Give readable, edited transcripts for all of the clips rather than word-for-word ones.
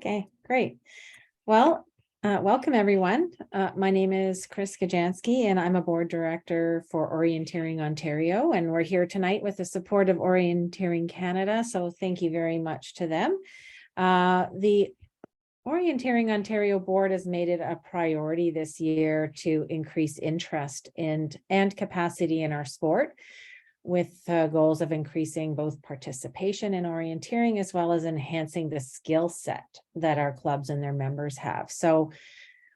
Okay, great. Well, welcome everyone. My name is Chris Gajanski and I'm a board director for Orienteering Ontario, and we're here tonight with the support of Orienteering Canada. So thank you very much to them. The Orienteering Ontario board has made it a priority this year to increase interest in and capacity in our sport, with goals of increasing both participation in orienteering as well as enhancing the skill set that our clubs and their members have. So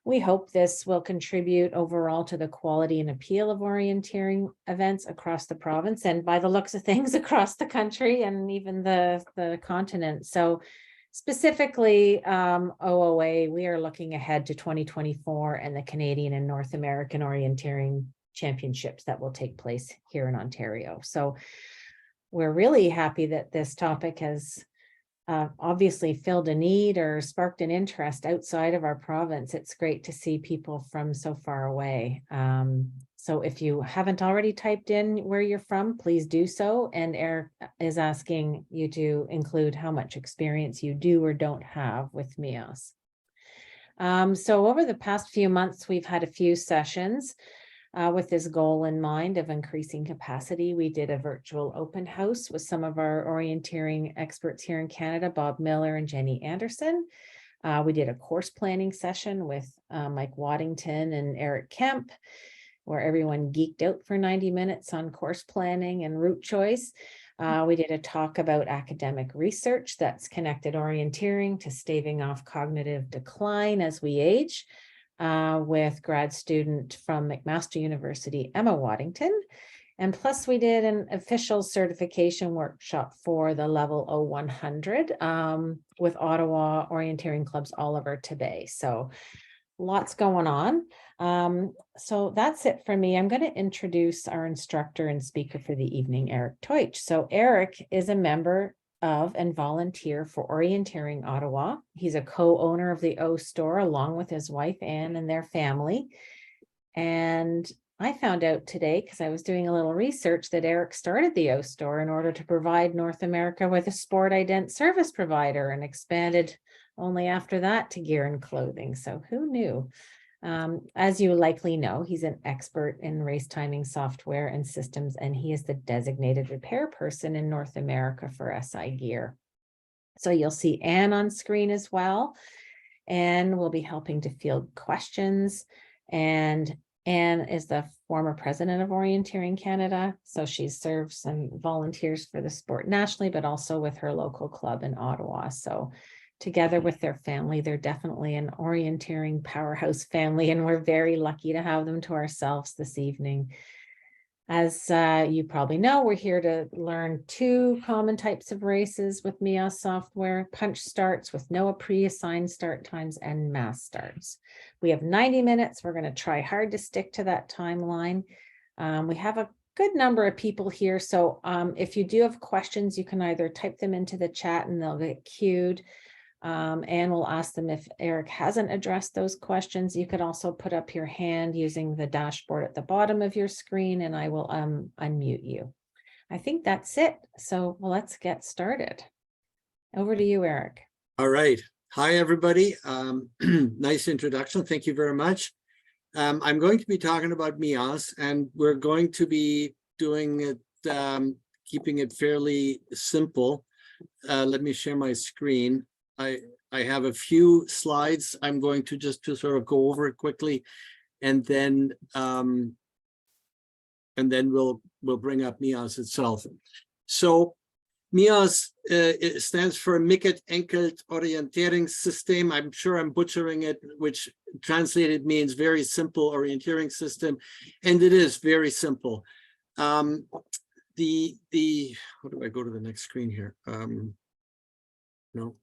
we hope this will contribute overall to the quality and appeal of orienteering events across the province, and by the looks of things across the country and even the continent. So specifically OOA, we are looking ahead to 2024 and the Canadian and North American Orienteering Championships that will take place here in Ontario. So we're really happy that this topic has obviously filled a need or sparked an interest outside of our province. It's great to see people from so far away. So if you haven't already typed in where you're from, please do so. And Eric is asking you to include how much experience you do or don't have with MeOS. So over the past few months, we've had a few sessions with this goal in mind of increasing capacity. We did a virtual open house with some of our orienteering experts here in Canada, Bob Miller and Jenny Anderson. We did a course planning session with Mike Waddington and Eric Kemp, where everyone geeked out for 90 minutes on course planning and route choice. We did a talk about academic research that's connected orienteering to staving off cognitive decline as we age, with grad student from McMaster University, Emma Waddington. And plus we did an official certification workshop for the level 0100 with Ottawa Orienteering Club's Oliver Tabay. So lots going on. So that's it for me. I'm going to introduce our instructor and speaker for the evening, Eric Teutsch. So Eric is a member of and volunteer for Orienteering Ottawa. He's a co-owner of the O Store along with his wife Anne and their family. And I found out today, because I was doing a little research, that Eric started the O Store in order to provide North America with a sport ident service provider, and expanded only after that to gear and clothing. So who knew? As you likely know, he's an expert in race timing software and systems, and he is the designated repair person in North America for SI Gear. So you'll see Anne on screen as well, and we'll be helping to field questions. And Anne is the former president of Orienteering Canada, so she serves and volunteers for the sport nationally, but also with her local club in Ottawa. So together with their family, they're definitely an orienteering powerhouse family, and we're very lucky to have them to ourselves this evening. As you probably know, we're here to learn two common types of races with MeOS software: punch starts with no pre-assigned start times, and mass starts. We have 90 minutes. We're going to try hard to stick to that timeline. We have a good number of people here, so if you do have questions, you can either type them into the chat and they'll get queued. And we'll ask them if Eric hasn't addressed those questions. You could also put up your hand using the dashboard at the bottom of your screen, and I will unmute you. I think that's it. So let's get started. Over to you, Eric. All right. Hi, everybody. Nice introduction. Thank you very much. I'm going to be talking about MeOS, and we're going to be doing it, keeping it fairly simple. Let me share my screen. I have a few slides. I'm going to just sort of go over it quickly, and then we'll bring up MeOS itself. So MeOS it stands for Mycket enkelt oriëntering systeem. I'm sure I'm butchering it, which translated means very simple orienteering system, and it is very simple. How do I go to the next screen here? No.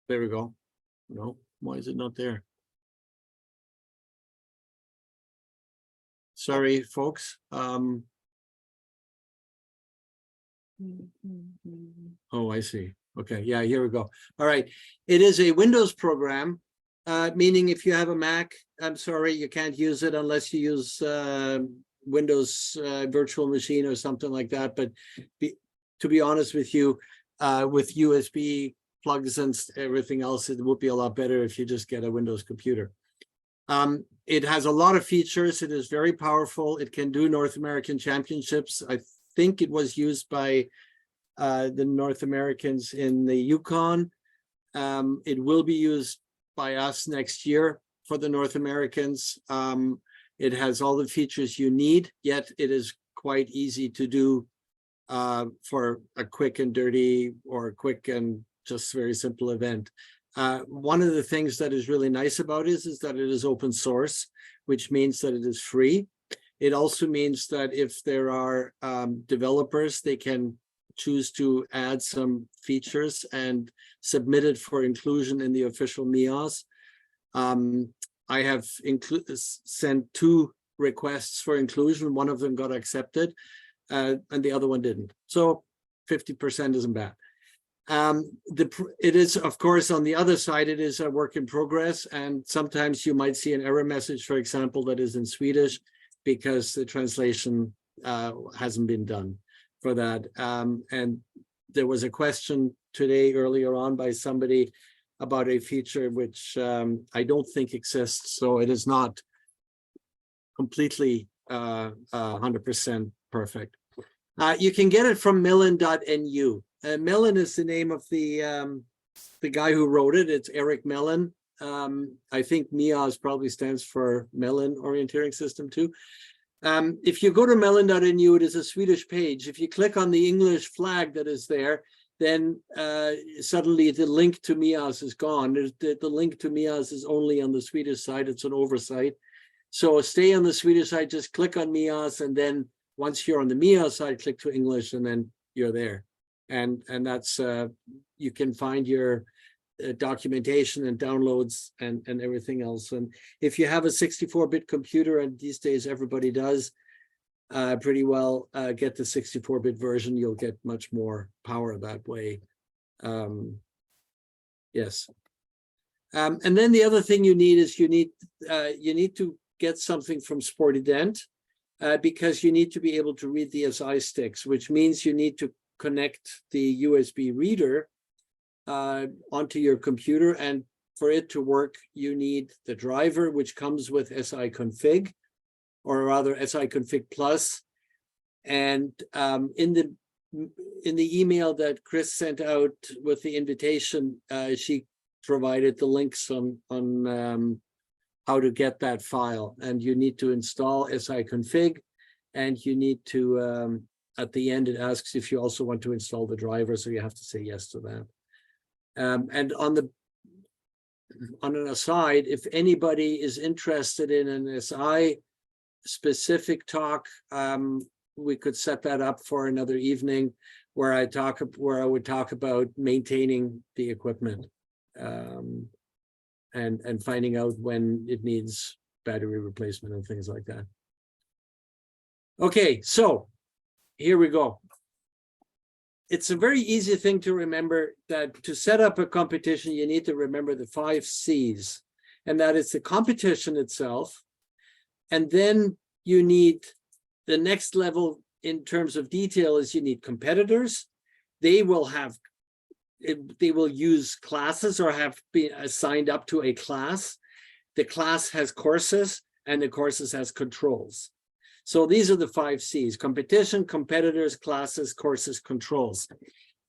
There we go. No, why is it not there? Sorry, folks. Oh, I see. Okay, yeah, here we go. All right. It is a Windows program, meaning if you have a Mac, I'm sorry, you can't use it unless you use Windows virtual machine or something like that. But to be honest with you, with USB plugs and everything else, it would be a lot better if you just get a Windows computer. It has a lot of features. It is very powerful. It can do North American championships. I think it was used by the North Americans in the Yukon. It will be used by us next year for the North Americans. It has all the features you need, yet it is quite easy to do for a quick and dirty or a quick and just very simple event. One of the things that is really nice about it is that it is open source, which means that it is free. It also means that if there are developers, they can choose to add some features and submit it for inclusion in the official MeOS. I have sent 2 requests for inclusion. One of them got accepted and the other one didn't. So 50% isn't bad. It is, of course, on the other side, it is a work in progress. And sometimes you might see an error message, for example, that is in Swedish because the translation hasn't been done for that. And there was a question today earlier on by somebody about a feature which I don't think exists. So it is not completely 100% perfect. You can get it from melon.nu. Melon is the name of the guy who wrote it. It's Eric Mellon. I think MeOS probably stands for Melon Orienteering System too. If you go to melon.nu, it is a Swedish page. If you click on the English flag that is there, then suddenly the link to MeOS is gone. The link to MeOS is only on the Swedish side. It's an oversight. So stay on the Swedish side, just click on MeOS, and then once you're on the MeOS side, click to English, and then you're there. And that's, you can find your documentation and downloads and everything else. And if you have a 64-bit computer, and these days everybody does pretty well, get the 64-bit version, you'll get much more power that way. Yes. And then the other thing you need is you need to get something from Sportident because you need to be able to read the SI sticks, which means you need to connect the USB reader onto your computer, and for it to work you need the driver, which comes with SI config, or rather SI config plus. And in the email that Chris sent out with the invitation, she provided the links on how to get that file, and you need to install SI config, and you need to at the end, it asks if you also want to install the driver, so you have to say yes to that. And on an aside, if anybody is interested in an SI specific talk, we could set that up for another evening where I would talk about maintaining the equipment and finding out when it needs battery replacement and things like that. Okay, so here we go. It's a very easy thing to remember that to set up a competition, you need to remember the 5 C's, and that is the competition itself. And then you need the next level in terms of detail is you need competitors. They will use classes or have been assigned up to a class. The class has courses and the courses has controls. So these are the 5 C's: competition, competitors, classes, courses, controls.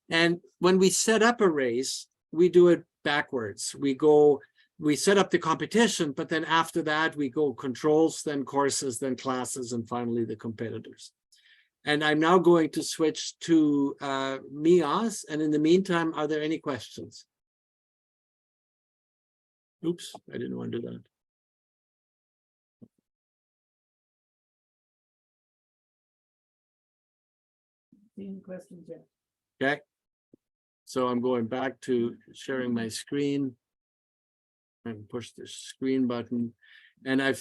And when we set up a race, we do it backwards. We set up the competition, but then after that, we go controls, then courses, then classes, and finally the competitors. And I'm now going to switch to MeOS. And in the meantime, are there any questions? Oops, I didn't want to do that. Any questions yet? Okay. So I'm going back to sharing my screen and push the screen button. And I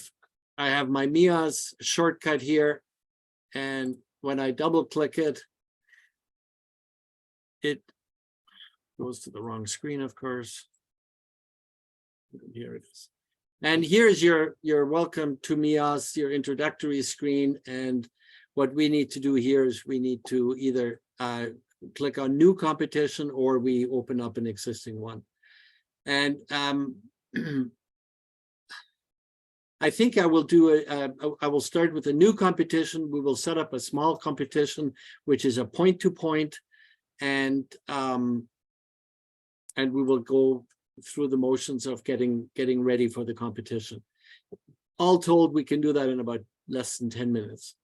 have my MeOS shortcut here. And when I double click it, it goes to the wrong screen, of course. Here it is. And here's your welcome to MeOS, your introductory screen. And what we need to do here is we need to either click on new competition, or we open up an existing one. And I think I will do I will start with a new competition. We will set up a small competition, which is a point-to-point, and we will go through the motions of getting ready for the competition. All told, we can do that in about less than 10 minutes.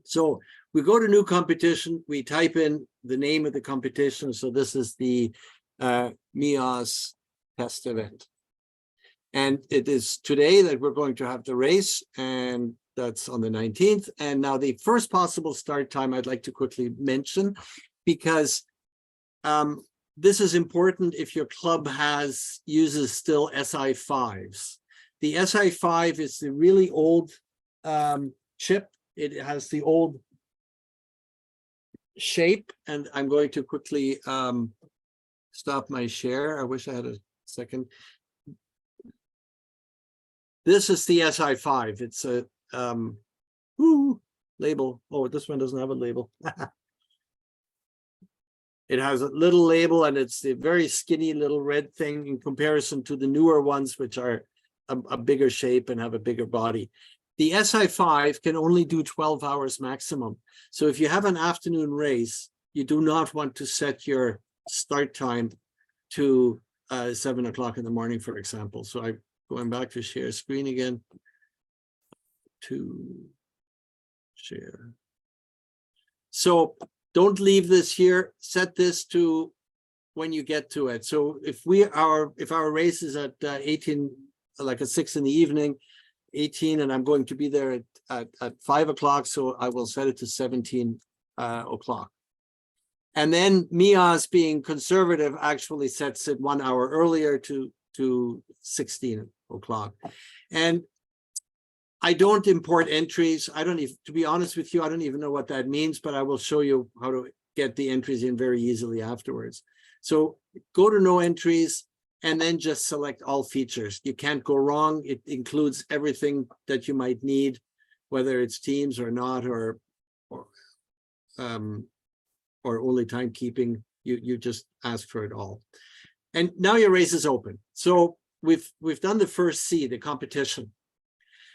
So we go to new competition, we type in the name of the competition. So this is the MeOS test event. And it is today that we're going to have the race, and that's on the 19th. And now the first possible start time I'd like to quickly mention, because this is important if your club uses still SI5s. The SI5 is the really old chip. It has the old shape, and I'm going to quickly stop my share. I wish I had a second. This is the SI5. It's a label. Oh, this one doesn't have a label. It has a little label, and it's a very skinny little red thing in comparison to the newer ones, which are a bigger shape and have a bigger body. The SI5 can only do 12 hours maximum. So if you have an afternoon race, you do not want to set your start time to 7 o'clock in the morning, for example. So I'm going back to share screen again. To share. So don't leave this here. Set this to when you get to it. So if our race is at 18, like at 6 in the evening, 18, and I'm going to be there at 5 o'clock, so I will set it to 17 o'clock. And then MeOS, being conservative, actually sets it 1 hour earlier to 16 o'clock. And I don't import entries. I don't even, to be honest with you, I don't even know what that means, but I will show you how to get the entries in very easily afterwards. So go to no entries, and then just select all features. You can't go wrong. It includes everything that you might need, whether it's Teams or not, or only timekeeping. You just ask for it all. And now your race is open. So we've done the first C, the competition.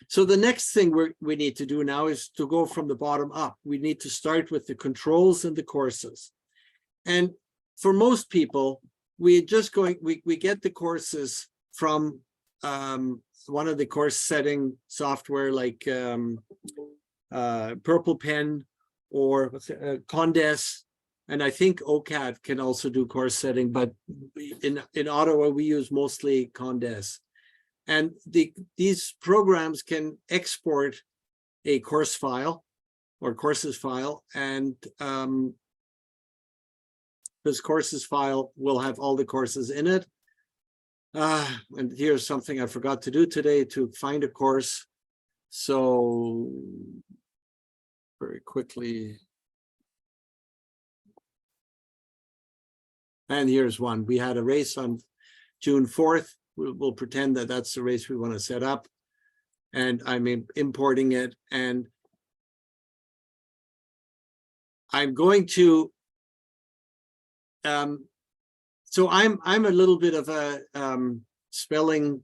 So the next thing we need to do now is to go from the bottom up. We need to start with the controls and the courses. And for most people, we get the courses from one of the course setting software like Purple Pen or Condes, and I think OCAD can also do course setting, but in Ottawa we use mostly Condes. And these programs can export a course file or courses file, and this courses file will have all the courses in it. And here's something I forgot to do today, to find a course. So very quickly. And here's one. We had a race on June 4th. We'll pretend that that's the race we want to set up. And I'm importing it. And I'm going to so I'm a little bit of a spelling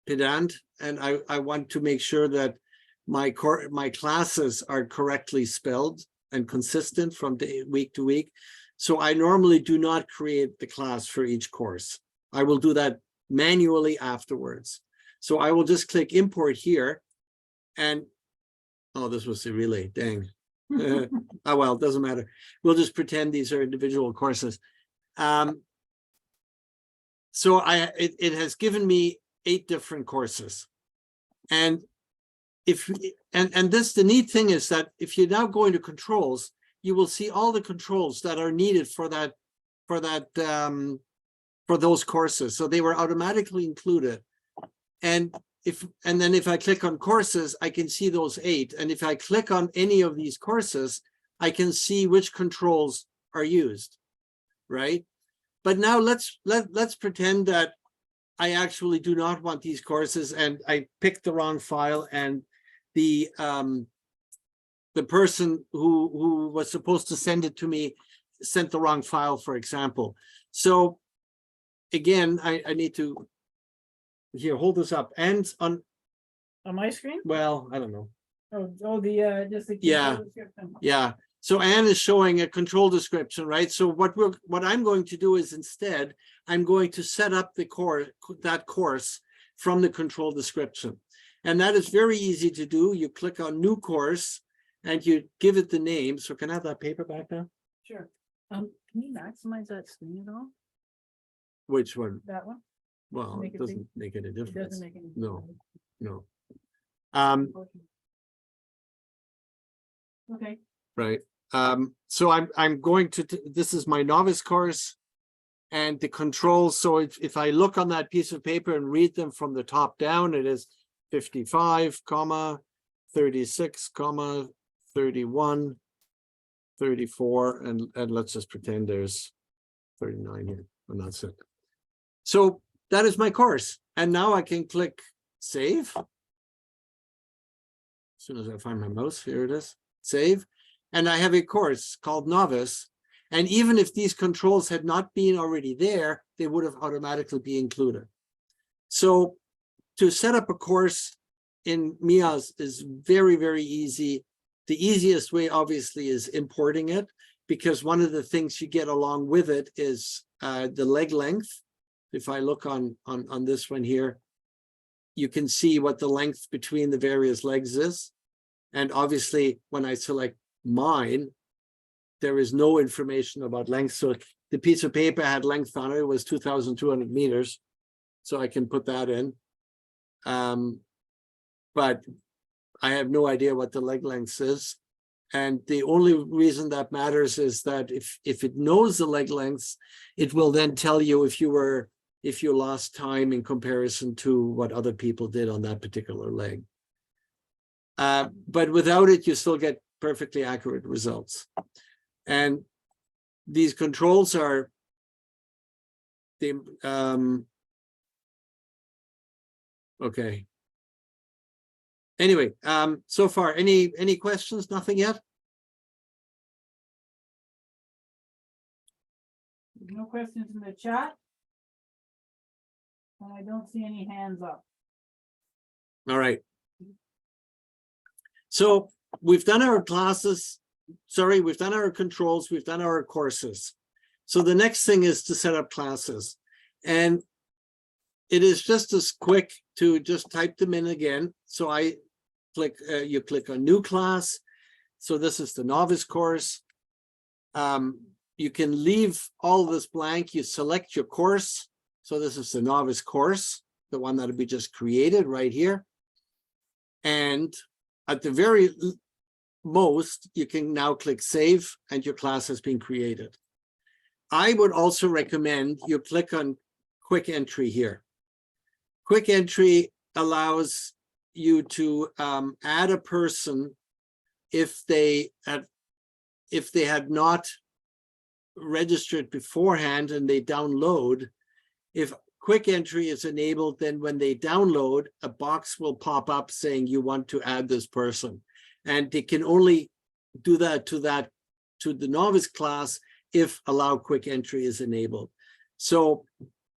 pedant, and I want to make sure that my classes are correctly spelled and consistent from week to week. So I normally do not create the class for each course. I will do that manually afterwards. So I will just click import here, and oh, this was the relay, dang. Oh well, it doesn't matter. We'll just pretend these are individual courses. So it has given me 8 different courses, and the neat thing is that if you now go into controls, you will see all the controls that are needed for those courses. So they were automatically included, and then if I click on courses, I can see those 8. And if I click on any of these courses, I can see which controls are used, right? But now let's pretend that I actually do not want these courses, and I picked the wrong file, and the person who was supposed to send it to me sent the wrong file, for example. So again, I need to, here, hold this up. And on my screen? well, I don't know. Just the. Yeah. Yeah. So Anne is showing a control description, right? So what I'm going to do is instead, I'm going to set up the course from the control description. And that is very easy to do. You click on new course and you give it the name. So can I have that paper back now? Sure. Can you maximize that screen at all? Which one? That one? Well, Make it it doesn't make any It difference. doesn't make any. No. No. Okay. Right. So I'm going to, this is my novice course and the controls. So if I look on that piece of paper and read them from the top down, it is 55, 36, 31, 34, and let's just pretend there's 39 here, and that's it. So that is my course. And now I can click save. As soon as I find my mouse, here it is, save. And I have a course called Novice. And even if these controls had not been already there, they would have automatically be included. So to set up a course in MeOS is very, very easy. The easiest way, obviously, is importing it, because one of the things you get along with it is the leg length. If I look on this one here, you can see what the length between the various legs is. And obviously, when I select mine, there is no information about length. So the piece of paper had length on it. It was 2,200 meters. So I can put that in. But I have no idea what the leg length is. And the only reason that matters is that if it knows the leg lengths, it will then tell you if you lost time in comparison to what other people did on that particular leg. But without it, you still get perfectly accurate results. And these controls are okay. Anyway, so far, any questions? Nothing yet? No questions in the chat. And I don't see any hands up. All right. So we've done our classes. Sorry, we've done our controls. We've done our courses. So the next thing is to set up classes. And it is just as quick to just type them in again. So I click, you click on new class. So this is the novice course. You can leave all of this blank. You select your course. So this is the novice course, the one that we just created right here. And at the very most, you can now click save and your class has been created. I would also recommend you click on quick entry here. Quick entry allows you to add a person if they had not registered beforehand and they download. If quick entry is enabled, then when they download, a box will pop up saying you want to add this person. And they can only do that to the novice class if allow quick entry is enabled. So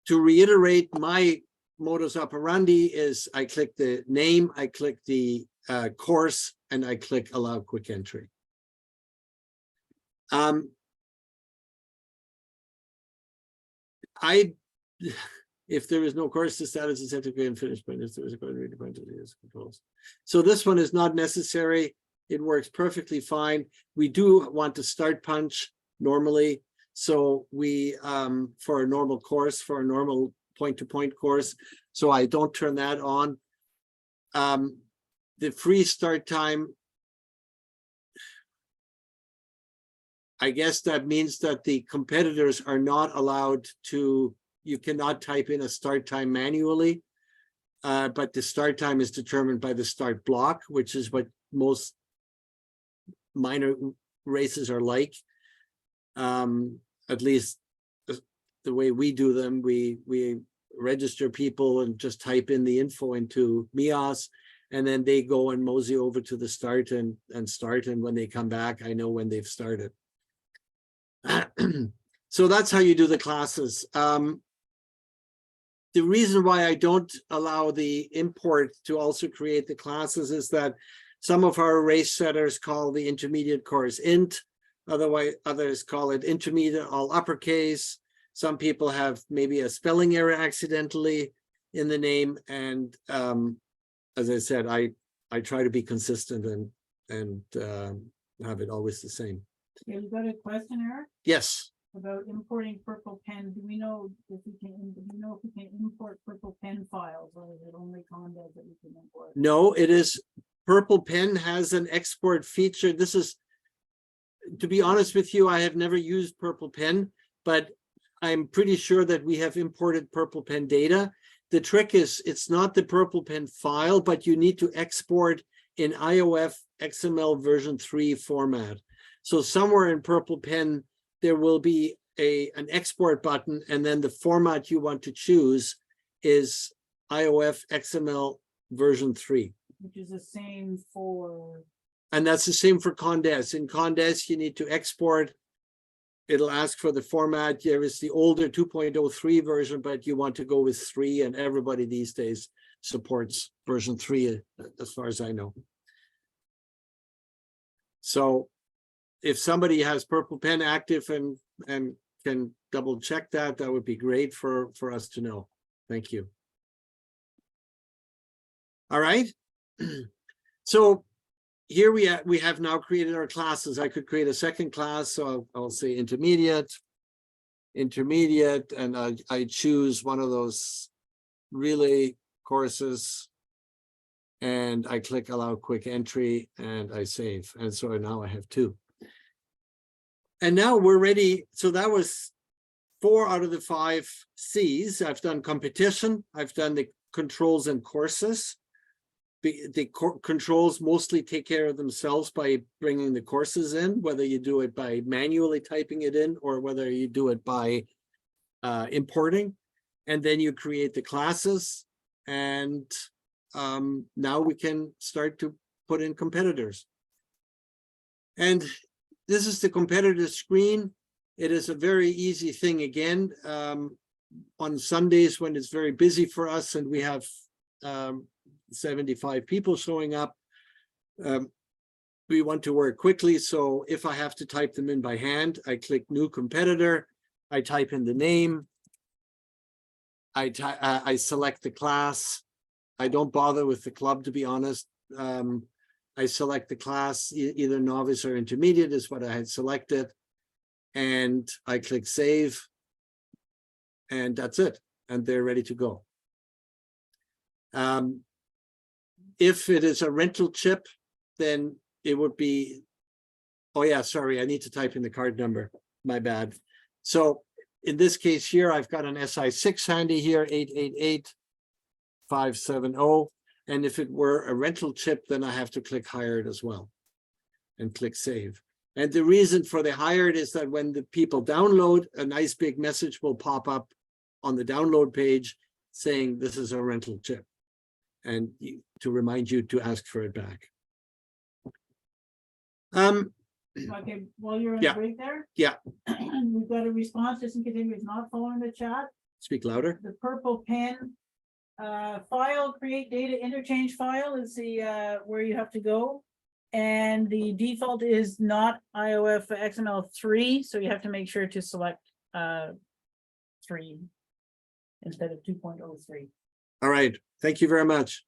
to reiterate, my modus operandi is I click the name, I click the course, and I click allow quick entry. If there is no course, the status is set to and finished, but if there is a code redefined to the controls. So this one is not necessary. It works perfectly fine. We do want to start punch normally. So we, for a normal course, for a normal point-to-point course, so I don't turn that on. The free start time, I guess that means that the competitors are not allowed to, you cannot type in a start time manually, but the start time is determined by the start block, which is what most minor races are like. At least the way we do them, we register people and just type in the info into MeOS, and then they go and mosey over to the start and start. And when they come back, I know when they've started. So that's how you do the classes. The reason why I don't allow the import to also create the classes is that some of our race setters call the intermediate course int, otherwise others call it intermediate all uppercase. Some people have maybe a spelling error accidentally in the name, and as I said, I try to be consistent and have it always the same. Yeah, you got a question, Eric, Yes. about importing purple pen. Do we know if we can, import purple pen files, or is it only condos that we can import? No, it is. Purple Pen has an export feature. This is, to be honest with you, I have never used Purple Pen, but I'm pretty sure that we have imported Purple Pen data. The trick is it's not the Purple Pen file, but you need to export in IOF XML version 3 format. So somewhere in Purple Pen, there will be an export button, and then the format you want to choose is IOF XML version 3. Which is the same for, And that's the same for Condes. In Condes, you need to export. It'll ask for the format. There is the older 2.03 version, but you want to go with 3, and everybody these days supports version 3, as far as I know. So if somebody has Purple Pen active and can double check that, that would be great for us to know. Thank you. All right. So here we have now created our classes. I could create a second class, so I'll say intermediate, and I choose one of those relay courses, and I click allow quick entry, and I save. And so now I have 2. And now we're ready. So that was 4 out of the 5 C's. I've done competition. I've done the controls and courses. The controls mostly take care of themselves by bringing the courses in, whether you do it by manually typing it in or whether you do it by importing. And then you create the classes. And now we can start to put in competitors. And this is the competitor screen. It is a very easy thing again. On Sundays when it's very busy for us and we have 75 people showing up, we want to work quickly. So if I have to type them in by hand, I click new competitor, I type in the name, I select the class. I don't bother with the club, to be honest. I select the class, either novice or intermediate is what I had selected, and I click save, and that's it, and they're ready to go. If it is a rental chip, then it would be, oh yeah, sorry, I need to type in the card number, my bad. So in this case here, I've got an SI6 handy here, 888570. And if it were a rental chip, then I have to click hired as well and click save. And the reason for the hired is that when the people download, a nice big message will pop up on the download page saying this is a rental chip, and to remind you to ask for it back. okay, while you're in Yeah. the break there. Yeah. We've got a response, just in case anybody's not following the chat. Speak louder. The Purple Pen file, create data interchange file is the where you have to go. And the default is not IOF XML3, so you have to make sure to select 3 instead of 2.03. All right. Thank you very much.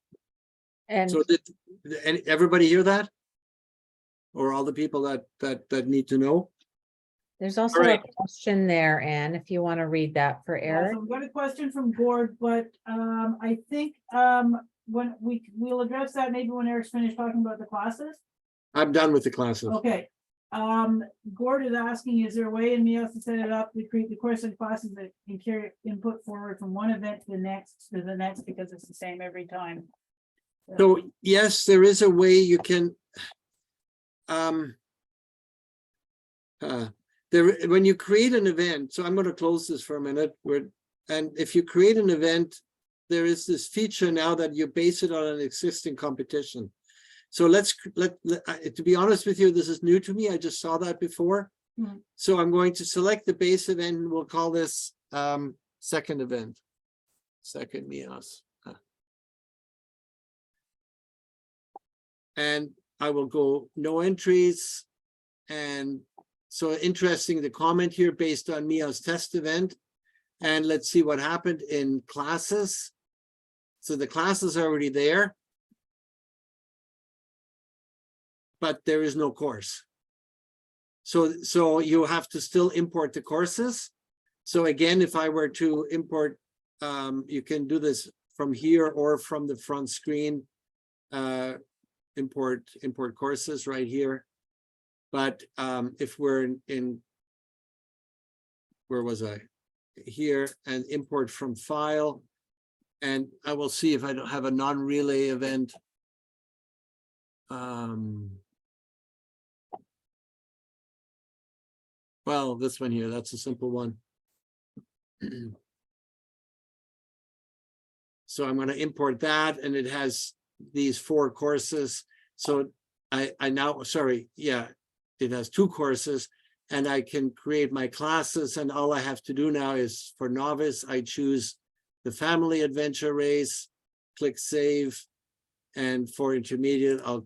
And So did everybody hear that? Or all the people that need to know? there's also All right. a question there, Anne, if you want to read that for Eric. So we've got a question from Gord, but I think when we'll address that maybe when Eric's finished talking about the classes. I'm done with the classes. Okay. Gord is asking, is there a way in MeOS to set it up to create the course and classes that can carry input forward from one event to the next because it's the same every time? So yes, there is a way you can when you create an event, so I'm going to close this for a minute, and if you create an event, there is this feature now that you base it on an existing competition. So to be honest with you, this is new to me. I just saw that before. Mhm. So I'm going to select the base event and we'll call this second event. Second MeOS. And I will go no entries. And so interesting, the comment here based on MeOS test event. And let's see what happened in classes. So the class is already there, but there is no course. So you have to still import the courses. So again, if I were to import, you can do this from here or from the front screen. Import courses right here. But if we're in where was I? Here, and import from file. And I will see if I don't have a non-relay event. Well, this one here, that's a simple one. So I'm going to import that, and it has these 4 courses. So I now, sorry, yeah, it has 2 courses, and I can create my classes, and all I have to do now is for novice, I choose the family adventure race, click save, and for intermediate, I'll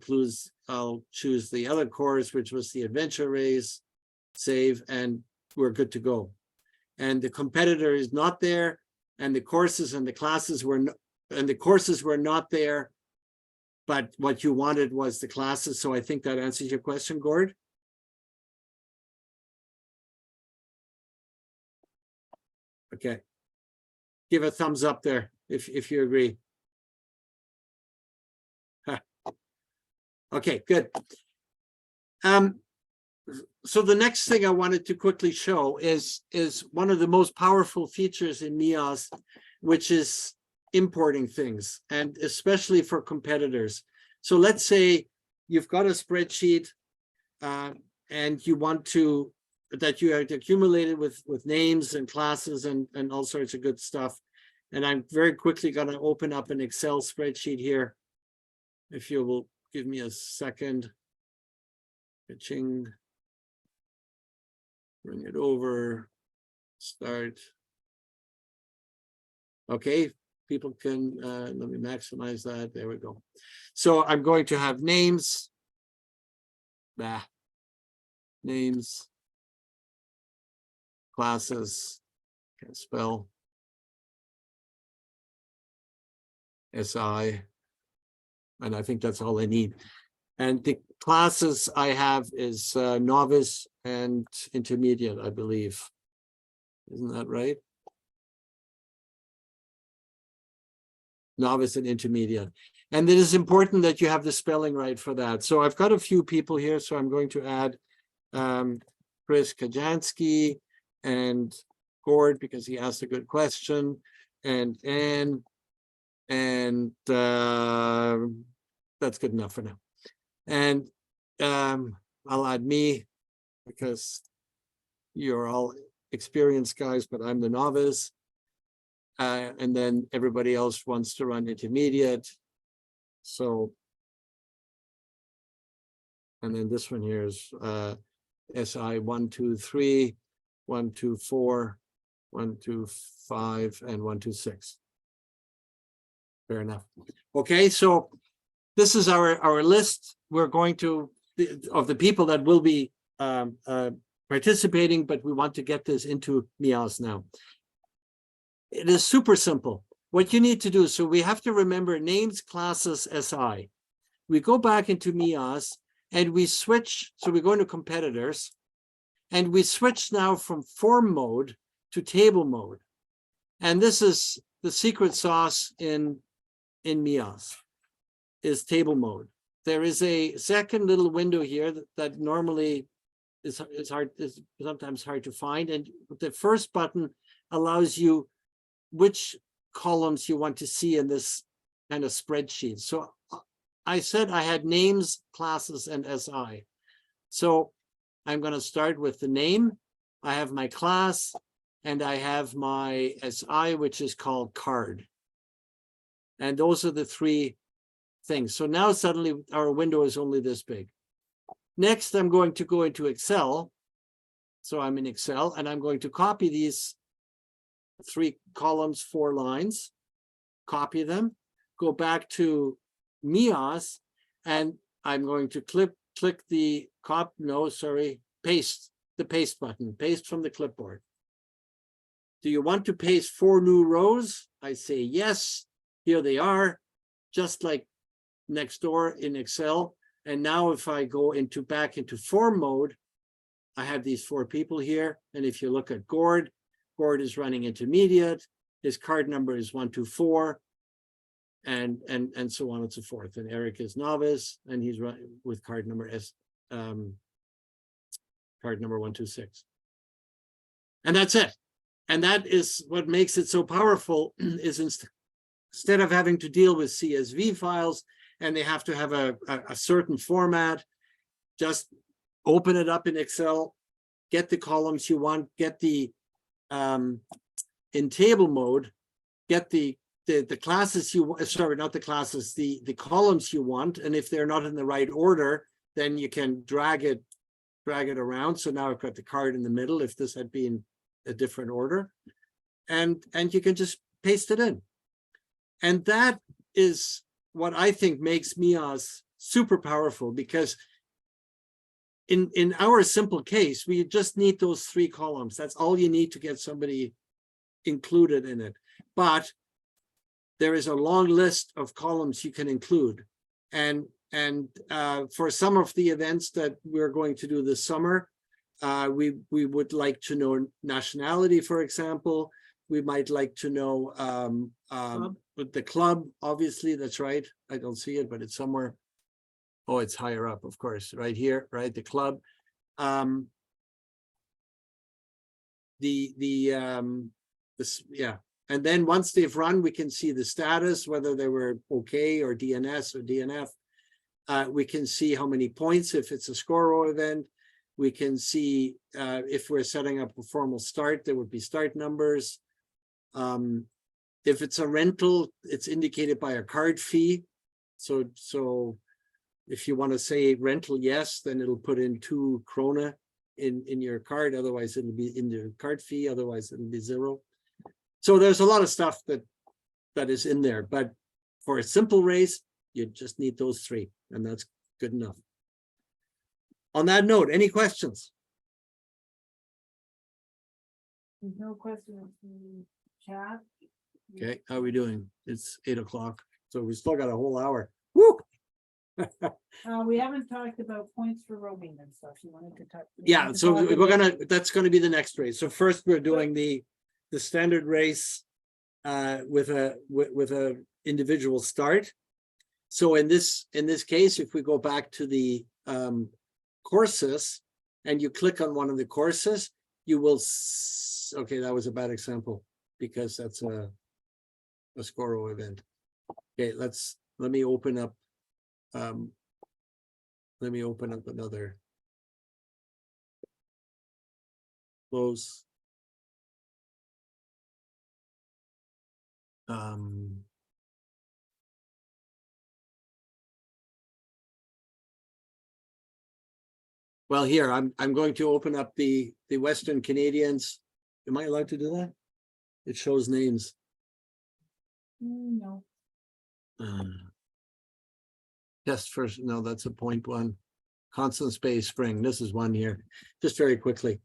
choose the other course, which was the adventure race, save, and we're good to go. And the competitor is not there, and the courses and the classes were not there, but what you wanted was the classes. So I think that answers your question, Gord. Okay. Give a thumbs up there if you agree. Huh. Okay, good. So the next thing I wanted to quickly show is one of the most powerful features in MeOS, which is importing things, and especially for competitors. So let's say you've got a spreadsheet and you want to, that you had accumulated with names and classes and all sorts of good stuff. And I'm very quickly going to open up an Excel spreadsheet here. If you will give me a second. Ching. Bring it over, start. Okay, people can, let me maximize that. There we go. So I'm going to have names. Names. Classes. Can't spell. SI. And I think that's all I need. And the classes I have is novice and intermediate, I believe. Isn't that right? Novice and intermediate. And it is important that you have the spelling right for that. So I've got a few people here, so I'm going to add Chris Kajansky and Gord because he asked a good question, and Anne, and that's good enough for now. And I'll add me because you're all experienced guys, but I'm the novice. And then everybody else wants to run intermediate. So, and then this one here is SI 1, 2, 3, 1, 2, 4, 1, 2, 5, and 1, 2, 6. Fair enough. Okay, so this is our list. We're going to, of the people that will be participating, but we want to get this into MeOS now. It is super simple. What you need to do, so we have to remember names, classes, SI. We go back into MeOS and we switch, so we go into competitors, and we switch now from form mode to table mode. And this is the secret sauce in MeOS, is table mode. There is a second little window here that normally is sometimes hard to find. And the first button allows you which columns you want to see in this kind of spreadsheet. So I said I had names, classes, and SI. So I'm going to start with the name. I have my class, and I have my SI, which is called card. And those are the 3 things. So now suddenly our window is only this big. Next, I'm going to go into Excel, So I'm in Excel and I'm going to copy these 3 columns, 4 lines, copy them, go back to MeOS, and I'm going to click the paste, the paste button, paste from the clipboard. Do you want to paste 4 new rows? I say yes. Here they are, just like next door in Excel. And now if I go back into form mode, I have these 4 people here. And if you look at Gord is running intermediate. His card number is 124, and so on and so forth. And Eric is novice, and he's running with card number 126. And that's it. And that is what makes it so powerful, is instead of having to deal with CSV files and they have to have a certain format, just open it up in Excel, get the columns you want, get the in table mode, get the classes you want, sorry, not the classes, the columns you want. And if they're not in the right order, then you can drag it around. So now I've got the card in the middle if this had been a different order, and you can just paste it in. And that is what I think makes MeOS super powerful, because in our simple case, we just need those 3 columns. That's all you need to get somebody included in it. But there is a long list of columns you can include. And for some of the events that we're going to do this summer, we would like to know nationality, for example. We might like to know the club, obviously, that's right. I don't see it, but it's somewhere. Oh, it's higher up, of course, right here, right? The club. Yeah. And then once they've run, we can see the status, whether they were okay or DNS or DNF. We can see how many points if it's a score event. We can see if we're setting up a formal start, there would be start numbers. If it's a rental, it's indicated by a card fee. So if you want to say rental yes, then it'll put in 2 krona in your card. Otherwise, it'll be in the card fee. Otherwise, it'll be 0. So there's a lot of stuff that is in there. But for a simple race, you just need those 3, and that's good enough. On that note, any questions? There's no questions in chat. Okay, how are we doing? It's 8 o'clock, so we still got a whole hour. Woo! We haven't talked about points for roaming and stuff. You wanted to talk. Yeah, so that's gonna be the next race. So first we're doing the standard race with a individual start. So in this case, if we go back to the courses and you click on one of the courses, you will okay, that was a bad example because that's a Scoro event. Okay, let me open up another close. Well, here I'm going to open up the Western Canadians. Am I allowed to do that? It shows names. No. Test first. No, that's a point 1. Constant space spring. This is one here. Just very quickly.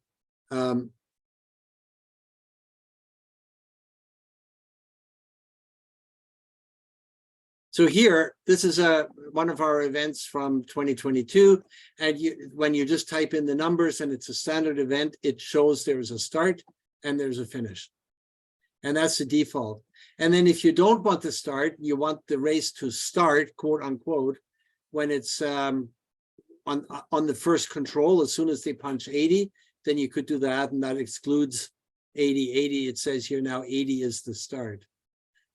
So here, this is one of our events from 2022. And when you just type in the numbers and it's a standard event, it shows there's a start and there's a finish. And that's the default. And then if you don't want to start, you want the race to start, quote unquote, when it's on the first control. As soon as they punch 80, then you could do that, and that excludes 80. 80, it says here now 80 is the start.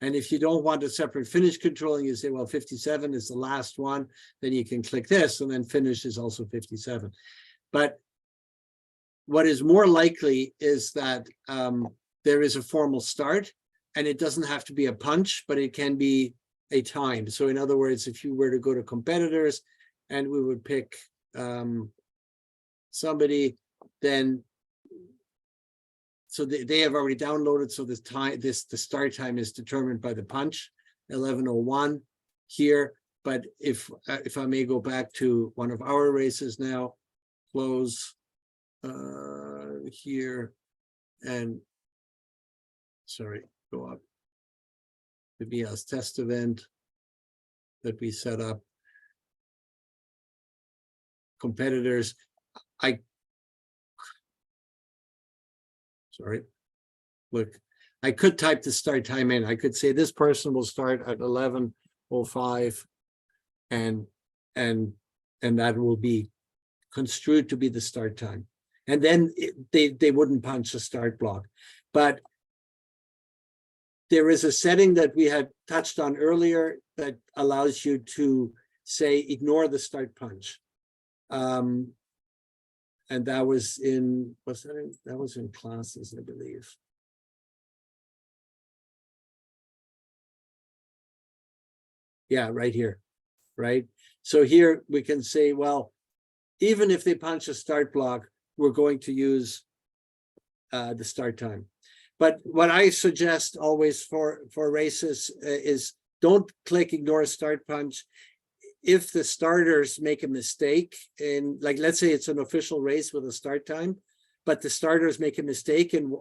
And if you don't want a separate finish control and you say, well, 57 is the last one, then you can click this, and then finish is also 57. But what is more likely is that there is a formal start, and it doesn't have to be a punch, but it can be a time. So in other words, if you were to go to competitors and we would pick somebody, then so they have already downloaded. So this time, the start time is determined by the punch, 11:01 here. But if I may go back to one of our races now, close here, and sorry, go up. The MeOS test event that we set up. Competitors, sorry, look, I could type the start time in. I could say this person will start at 11:05, and that will be construed to be the start time. And then they wouldn't punch the start block. But there is a setting that we had touched on earlier that allows you to say, ignore the start punch. And that was in, that was in classes, I believe. Yeah, right here, right? So here we can say, well, even if they punch a start block, we're going to use the start time. But what I suggest always for races is don't click ignore start punch. If the starters make a mistake, and like, let's say it's an official race with a start time, but the starters make a mistake and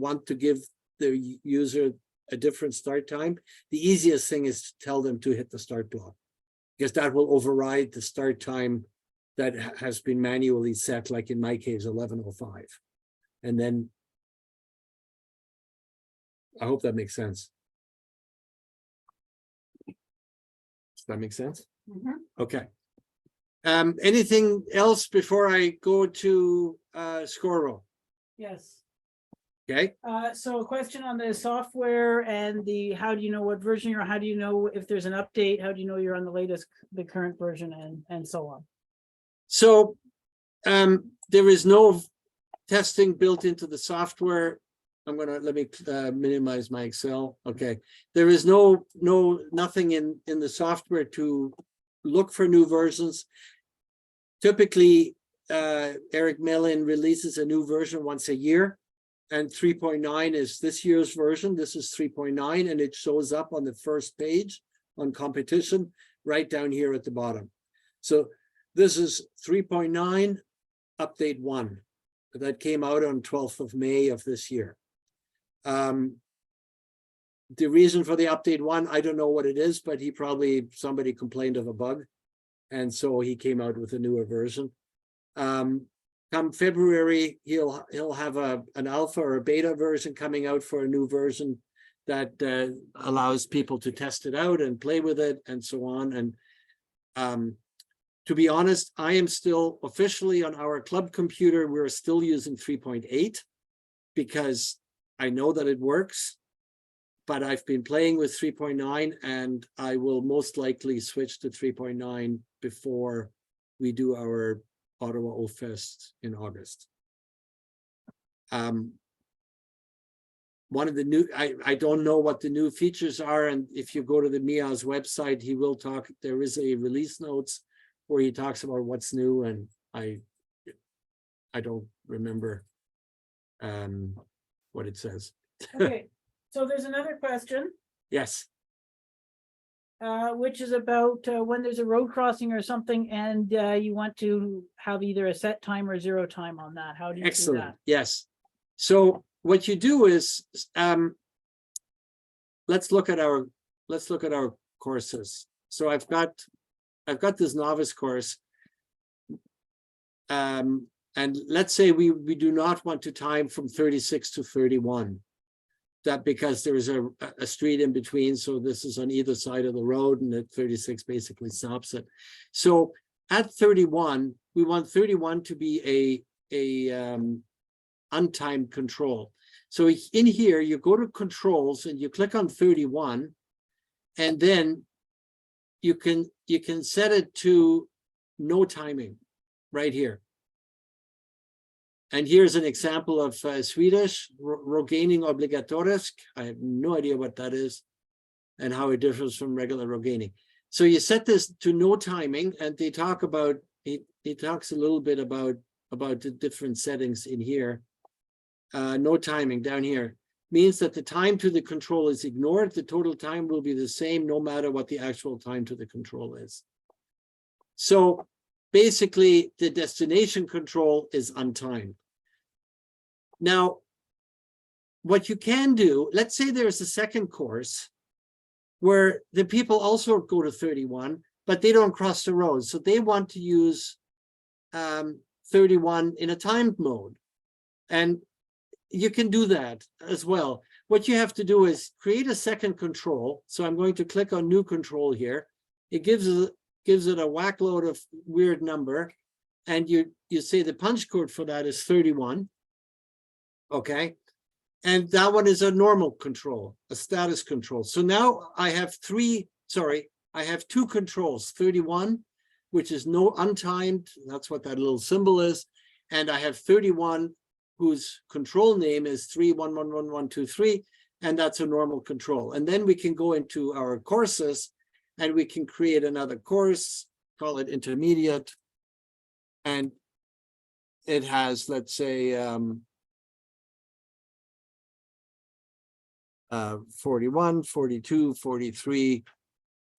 want to give the user a different start time, the easiest thing is to tell them to hit the start block, because that will override the start time that has been manually set, like in my case, 11:05. And then I hope that makes sense. Does that make sense? Mhm. Okay. Anything else before I go to score roll? Yes. Okay. So a question on the software and the, how do you know what version you're on? How do you know if there's an update? How do you know you're on the current version, and so on? So there is no testing built into the software. Let me minimize my Excel. Okay. There is nothing in the software to look for new versions. Typically, Eric Mellin releases a new version once a year, and 3.9 is this year's version. This is 3.9, and it shows up on the first page on competition right down here at the bottom. So this is 3.9 update 1 that came out on 12th of May of this year. The reason for the update 1, I don't know what it is, but somebody complained of a bug, and so he came out with a newer version. Come February, he'll have an alpha or a beta version coming out for a new version that allows people to test it out and play with it and so on. And to be honest, I am still officially on our club computer. We're still using 3.8 because I know that it works, but I've been playing with 3.9, and I will most likely switch to 3.9 before we do our Ottawa O-Fest in August. One of the new, I don't know what the new features are, and if you go to the MeOS website, he will talk, there is a release notes where he talks about what's new, and I don't remember what it says. Okay, so there's another question, Yes. which is about when there's a road crossing or something, and you want to have either a set time or zero time on that. How do you do Excellent. that? Yes. So what you do is, let's look at our courses. So I've got this novice course, and let's say we do not want to time from 36 to 31. That because there is a street in between, so this is on either side of the road, and at 36 basically stops it. So at 31, we want 31 to be a untimed control. So in here, you go to controls and you click on 31, and then you can set it to no timing right here. And here's an example of Swedish, rågåning obligatorisk. I have no idea what that is and how it differs from regular rågåning. So you set this to no timing, and they talk about, he talks a little bit about the different settings in here. no timing down here, means that the time to the control is ignored. The total time will be the same no matter what the actual time to the control is. So basically, the destination control is untimed. Now, what you can do, let's say there's a second course where the people also go to 31, but they don't cross the road. So they want to use 31 in a timed mode. And you can do that as well. What you have to do is create a second control. So I'm going to click on new control here. It gives it a whack load of weird number. And you say the punch code for that is 31. Okay. And that one is a normal control, a status control. So now I have I have two controls, 31, which is no untimed. That's what that little symbol is. And I have 31, whose control name is 31111123, and that's a normal control. And then we can go into our courses and we can create another course, call it intermediate. And it has, let's say, 41, 42, 43,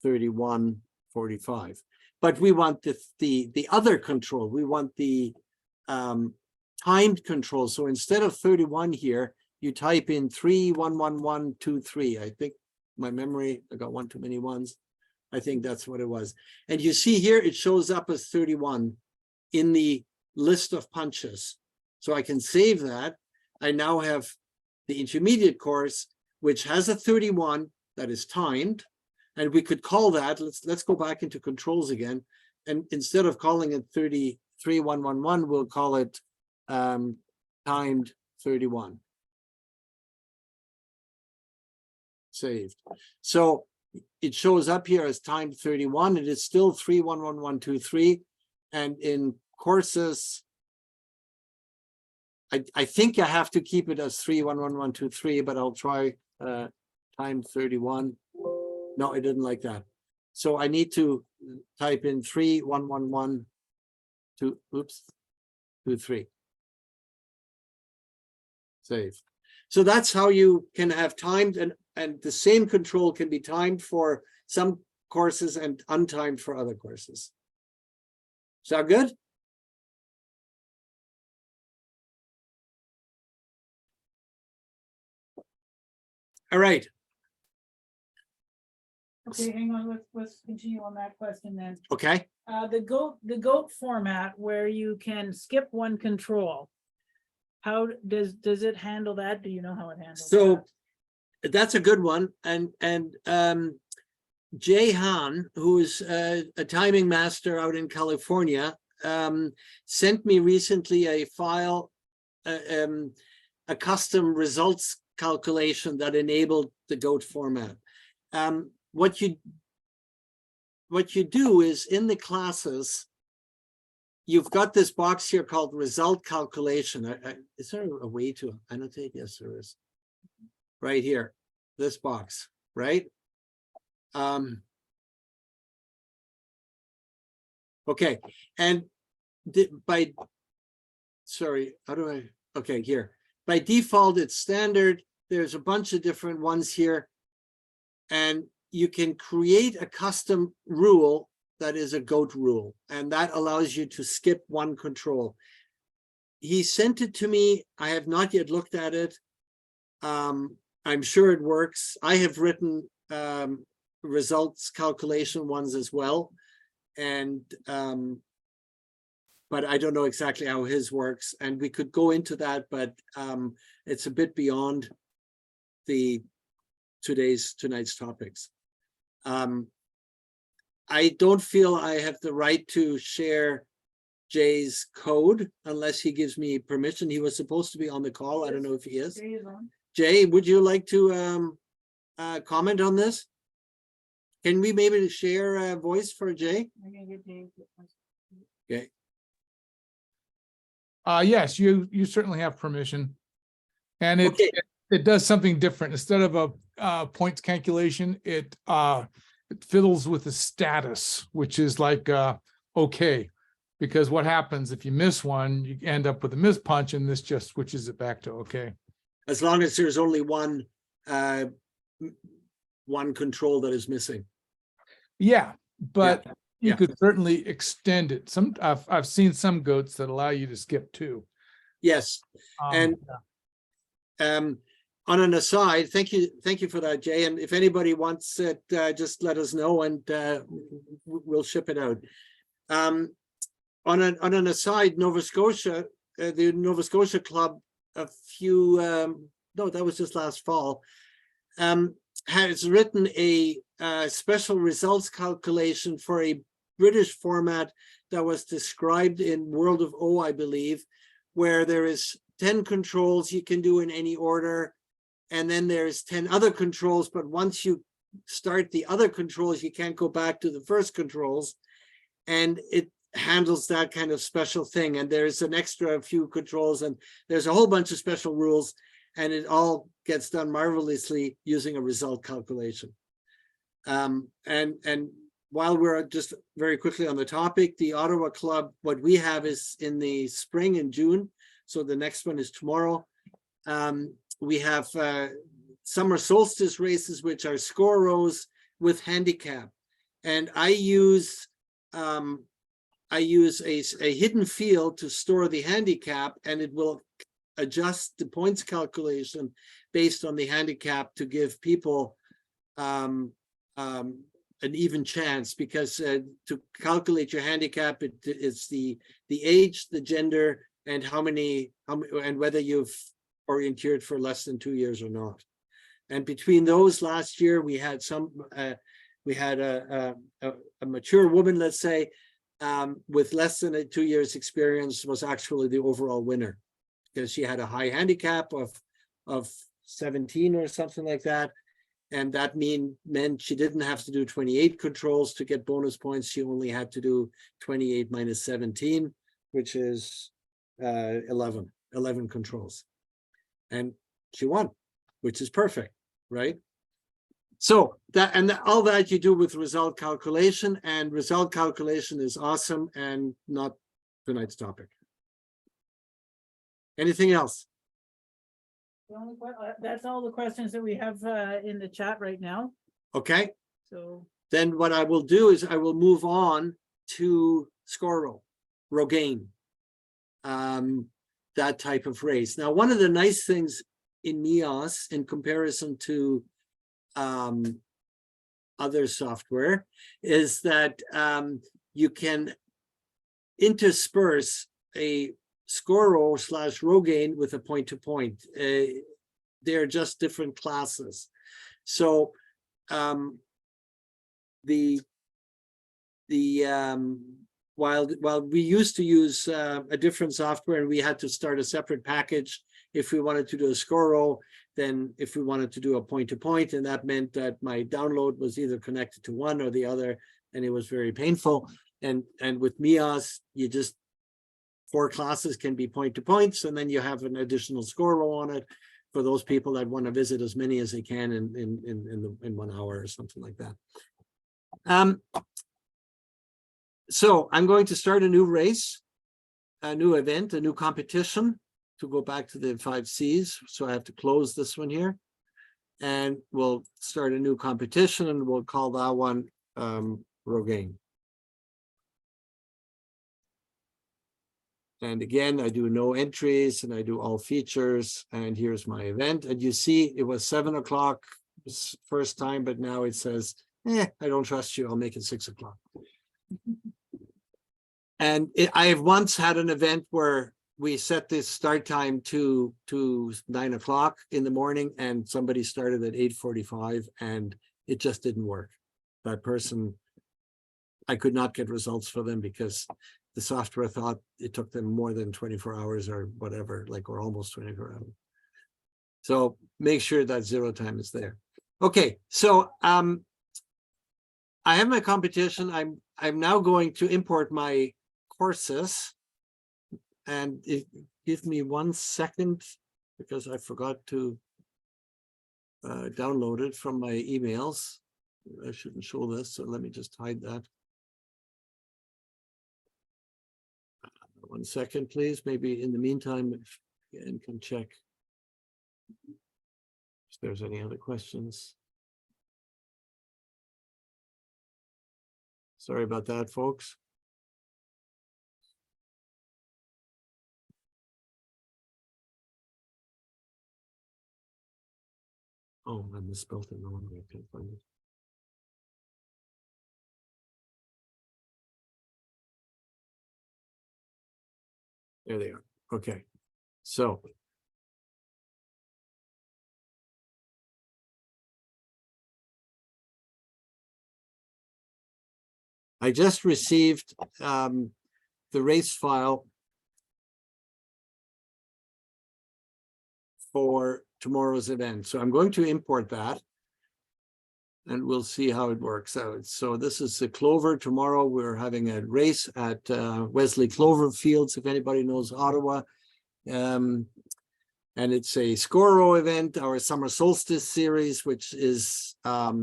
31, 45. But we want the other control. We want the timed control. So instead of 31 here, you type in 311123. I think my memory, I got one too many ones. I think that's what it was. And you see here, it shows up as 31 in the list of punches. So I can save that. I now have the intermediate course, which has a 31 that is timed. And we could call that, let's go back into controls again. And instead of calling it 33111, we'll call it timed 31. Saved. So it shows up here as timed 31. It is still 311123. And in courses, I think I have to keep it as 311123, but I'll try timed 31. No, I didn't like that. So I need to type in 311123. Save. So that's how you can have timed, and the same control can be timed for some courses and untimed for other courses. Sound good? All right. Okay, hang on, let's continue on that question then. Okay. The GOAT format where you can skip one control. How does it handle that? Do you know how it handles So that? that's a good one. And Jay Han, who is a timing master out in California, sent me recently a file, a custom results calculation that enabled the GOAT format. What you do is in the classes, you've got this box here called result calculation. Is there a way to annotate? Yes, there is. Right here, this box, right? Okay, and okay, here. By default, it's standard. There's a bunch of different ones here. And you can create a custom rule that is a GOAT rule, and that allows you to skip one control. He sent it to me. I have not yet looked at it. I'm sure it works. I have written results calculation ones as well, and but I don't know exactly how his works, and we could go into that, but it's a bit beyond tonight's topics. I don't feel I have the right to share Jay's code unless he gives me permission. He was supposed to be on the call. I don't know if he is. Jay, would you like to comment on this? Can we maybe share a voice for Jay? Okay. Yes, you certainly have permission. And it does something different. Instead of a points calculation, it fiddles with the status, which is like okay. Because what happens if you miss one, you end up with a miss punch and this just switches it back to okay. As long as there's only one control that is missing. Yeah, but you yeah. could certainly extend it. I've seen some goats that allow you to skip two. Yes. And yeah. on an aside, thank you for that, Jay. And if anybody wants it, just let us know and we'll ship it out. On an aside, Nova Scotia, the Nova Scotia Club, a few no, that was just last fall, has written a special results calculation for a British format that was described in World of O, I believe, where there is 10 controls you can do in any order, and then there's 10 other controls, but once you start the other controls, you can't go back to the first controls, and it handles that kind of special thing. And there's an extra few controls, and there's a whole bunch of special rules, and it all gets done marvelously using a result calculation. And while we're just very quickly on the topic, the Ottawa Club, what we have is in the spring in June. So the next one is tomorrow. We have summer solstice races, which are score rows with handicap. And I use a hidden field to store the handicap, and it will adjust the points calculation based on the handicap to give people an even chance, because to calculate your handicap, it's the age, the gender, and and whether you've orienteered for less than 2 years or not. And between those, last year we had a mature woman, let's say, with less than 2 years experience, was actually the overall winner, because she had a high handicap of 17 or something like that. And that meant she didn't have to do 28 controls to get bonus points. She only had to do 28 minus 17, which is 11 controls. And she won, which is perfect, right? So all that you do with result calculation, and result calculation is awesome and not tonight's topic. Anything else? That's all the questions that we have in the chat right now. Okay. So then what I will do is I will move on to Scoro, Rogaine, that type of race. Now, one of the nice things in MeOS in comparison to other software is that you can intersperse a Scoro / Rogaine with a point-to-point. They're just different classes. So while we used to use a different software, and we had to start a separate package if we wanted to do a Scoro, then if we wanted to do a point-to-point, and that meant that my download was either connected to one or the other, and it was very painful. And with MeOS, you just 4 classes can be point-to-points, and then you have an additional Scoro on it for those people that want to visit as many as they can in 1 hour or something like that. So I'm going to start a new race, a new event, a new competition, to go back to the 5 C's. So I have to close this one here, and we'll start a new competition, and we'll call that one Rogaine. And again, I do no entries, and I do all features, and here's my event. And you see it was 7 o'clock first time, but now it says, I don't trust you, I'll make it 6 o'clock. And I have once had an event where we set this start time to 9 o'clock in the morning, and somebody started at 8:45, and it just didn't work. That person, I could not get results for them because the software thought it took them more than 24 hours or whatever, or almost 24 hours. So make sure that 0 time is there. Okay, so I have my competition. I'm now going to import my courses, and give me 1 second because I forgot to download it from my emails. I shouldn't show this, so let me just hide that. 1 second, please. Maybe in the meantime, if Ann can check if there's any other questions. Sorry about that, folks. Oh, I misspelled it. No wonder I can't find it. There they are. Okay. So I just received the race file for tomorrow's event. So I'm going to import that and we'll see how it works out. So this is the Clover. Tomorrow we're having a race at Wesley Clover Fields, if anybody knows Ottawa. And it's a Scoro event, our summer solstice series, which is a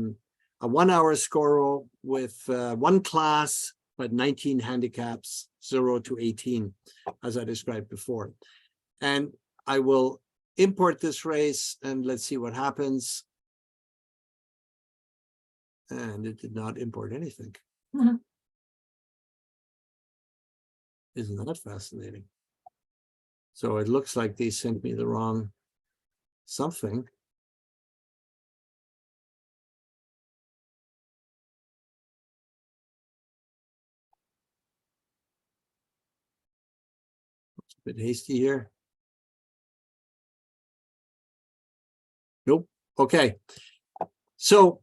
1 hour Scoro with 1 class, but 19 handicaps, 0 to 18, as I described before. And I will import this race and let's see what happens. And it did not import anything. Mhm. Isn't that fascinating? So it looks like they sent me the wrong something. It's a bit hasty here. Nope. Okay. So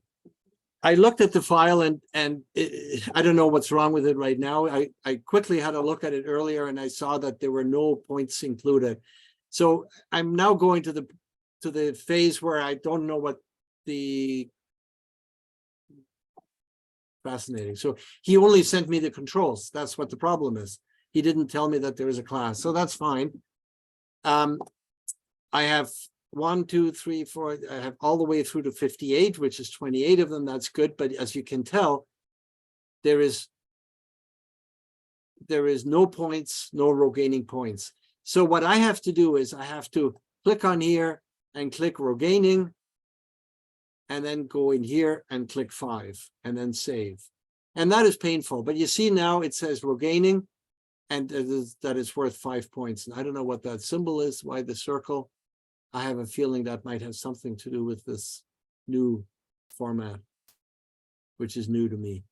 I looked at the file and I don't know what's wrong with it right now. I quickly had a look at it earlier and I saw that there were no points included. So I'm now going to the phase where I don't know what the fascinating. So he only sent me the controls. That's what the problem is. He didn't tell me that there is a class. So that's fine. I have 1, 2, 3, 4. I have all the way through to 58, which is 28 of them. That's good. But as you can tell, there is no points, no row gaining points. So what I have to do is I have to click on here and click row gaining, and then go in here and click 5 and then save. And that is painful. But you see now it says row gaining and that is worth 5 points. And I don't know what that symbol is, why the circle. I have a feeling that might have something to do with this new format, which is new to me.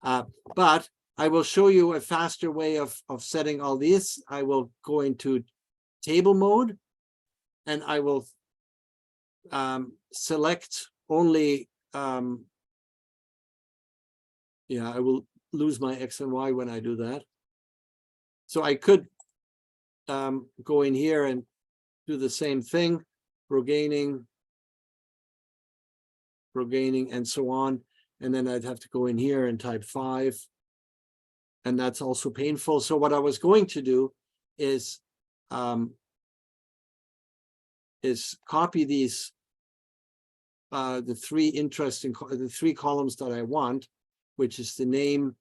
But I will show you a faster way of setting all these. I will go into table mode and I will select only, I will lose my X and Y when I do that. So I could go in here and do the same thing, row gaining, and so on. And then I'd have to go in here and type 5. And that's also painful. So what I was going to do is copy these, the 3 columns that I want, which is the name,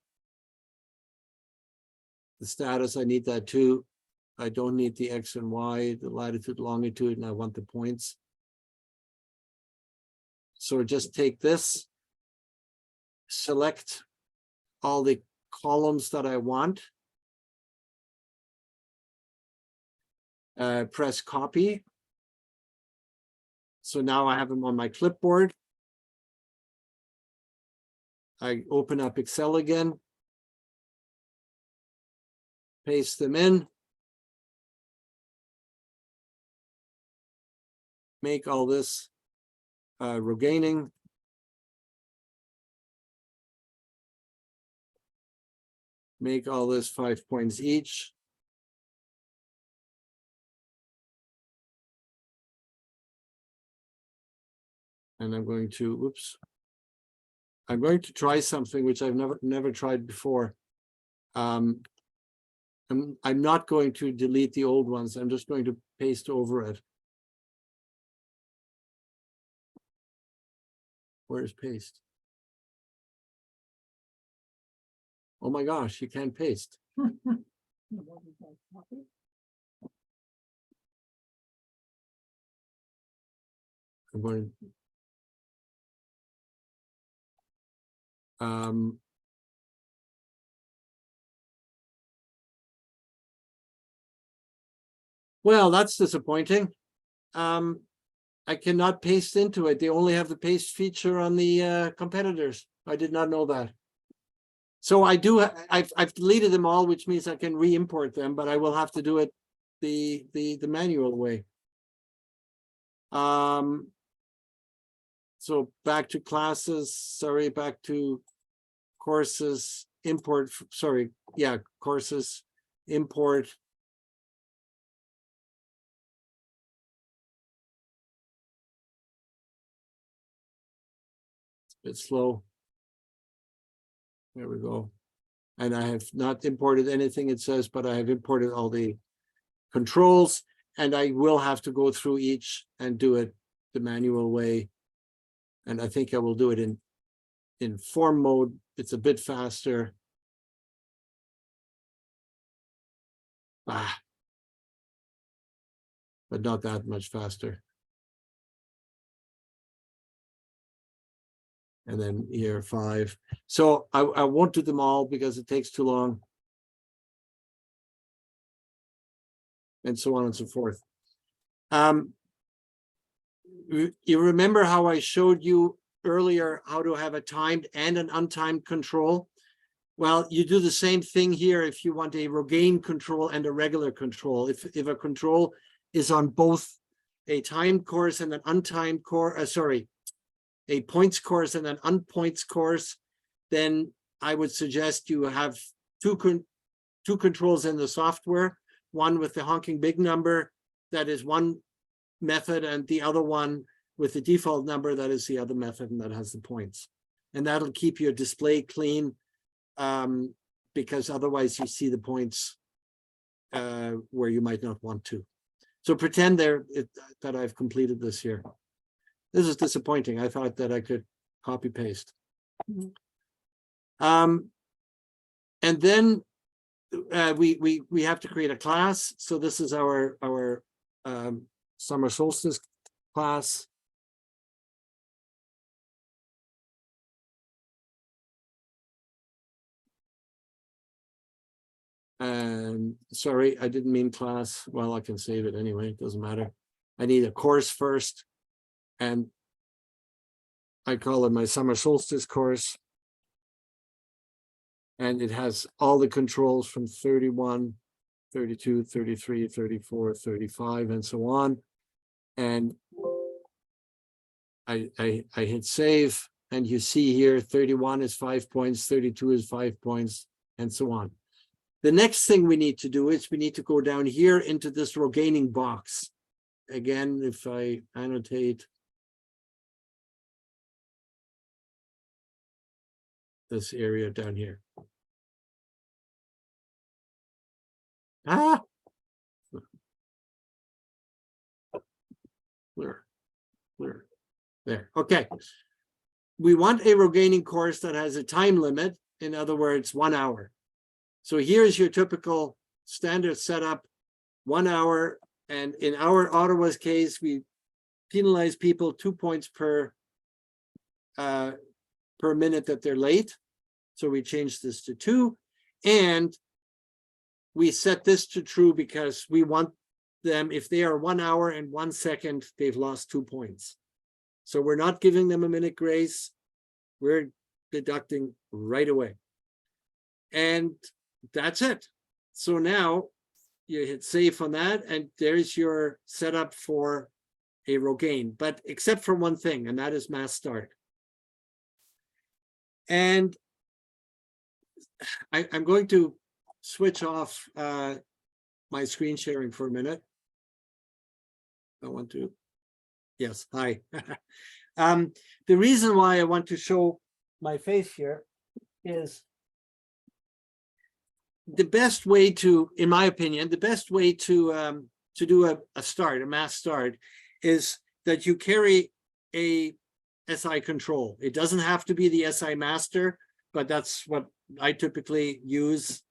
the status. I need that too. I don't need the X and Y, the latitude, longitude, and I want the points. So just take this, select all the columns that I want, press copy. So now I have them on my clipboard. I open up Excel again, paste them in, make all this row gaining. Make all this 5 points each. And I'm going to, oops. I'm going to try something which I've never tried before. I'm not going to delete the old ones. I'm just going to paste over it. Where's paste? Oh my gosh, you can't paste. I'm going well, that's disappointing. I cannot paste into it. They only have the paste feature on the competitors. I did not know that. So I do, I've deleted them all, which means I can re-import them, but I will have to do it the manual way. So back to classes, sorry, back to courses, import, sorry, yeah, courses, import. It's a bit slow. There we go. And I have not imported anything it says, but I have imported all the controls, and I will have to go through each and do it the manual way. And I think I will do it in form mode. It's a bit faster. But not that much faster. And then here 5. So I won't do them all because it takes too long. And so on and so forth. You remember how I showed you earlier how to have a timed and an untimed control? Well, you do the same thing here if you want a Rogaine control and a regular control. If a control is on both a timed course and an untimed course, a points course and an unpoints course, then I would suggest you have two controls in the software, one with the honking big number, that is one method, and the other one with the default number, that is the other method, and that has the points. And that'll keep your display clean, because otherwise you see the points where you might not want to. So pretend that I've completed this here. This is disappointing. I thought that I could copy paste. And then we have to create a class. So this is our summer solstice class. And sorry, I didn't mean class. Well, I can save it anyway. It doesn't matter. I need a course first. And I call it my summer solstice course. And it has all the controls from 31, 32, 33, 34, 35, and so on. And I hit save, and you see here 31 is 5 points, 32 is 5 points, and so on. The next thing we need to do is we need to go down here into this Rogaining box. Again, if I annotate this area down here. Clear. There. Okay. We want a Rogaining course that has a time limit. In other words, 1 hour. So here's your typical standard setup, 1 hour. And in our Ottawa's case, we penalize people 2 points per minute that they're late. So we change this to 2. And we set this to true because we want them, if they are 1 hour and 1 second, they've lost 2 points. So we're not giving them a minute grace. We're deducting right away. And that's it. So now you hit save on that, and there's your setup for a Rogaine, but except for one thing, and that is mass start. And I'm going to switch off my screen sharing for a minute. I want to, yes, hi. The reason why I want to show my face here is the best way to, in my opinion, the best way to do a mass start is that you carry a SI control. It doesn't have to be the SI master, but that's what I typically use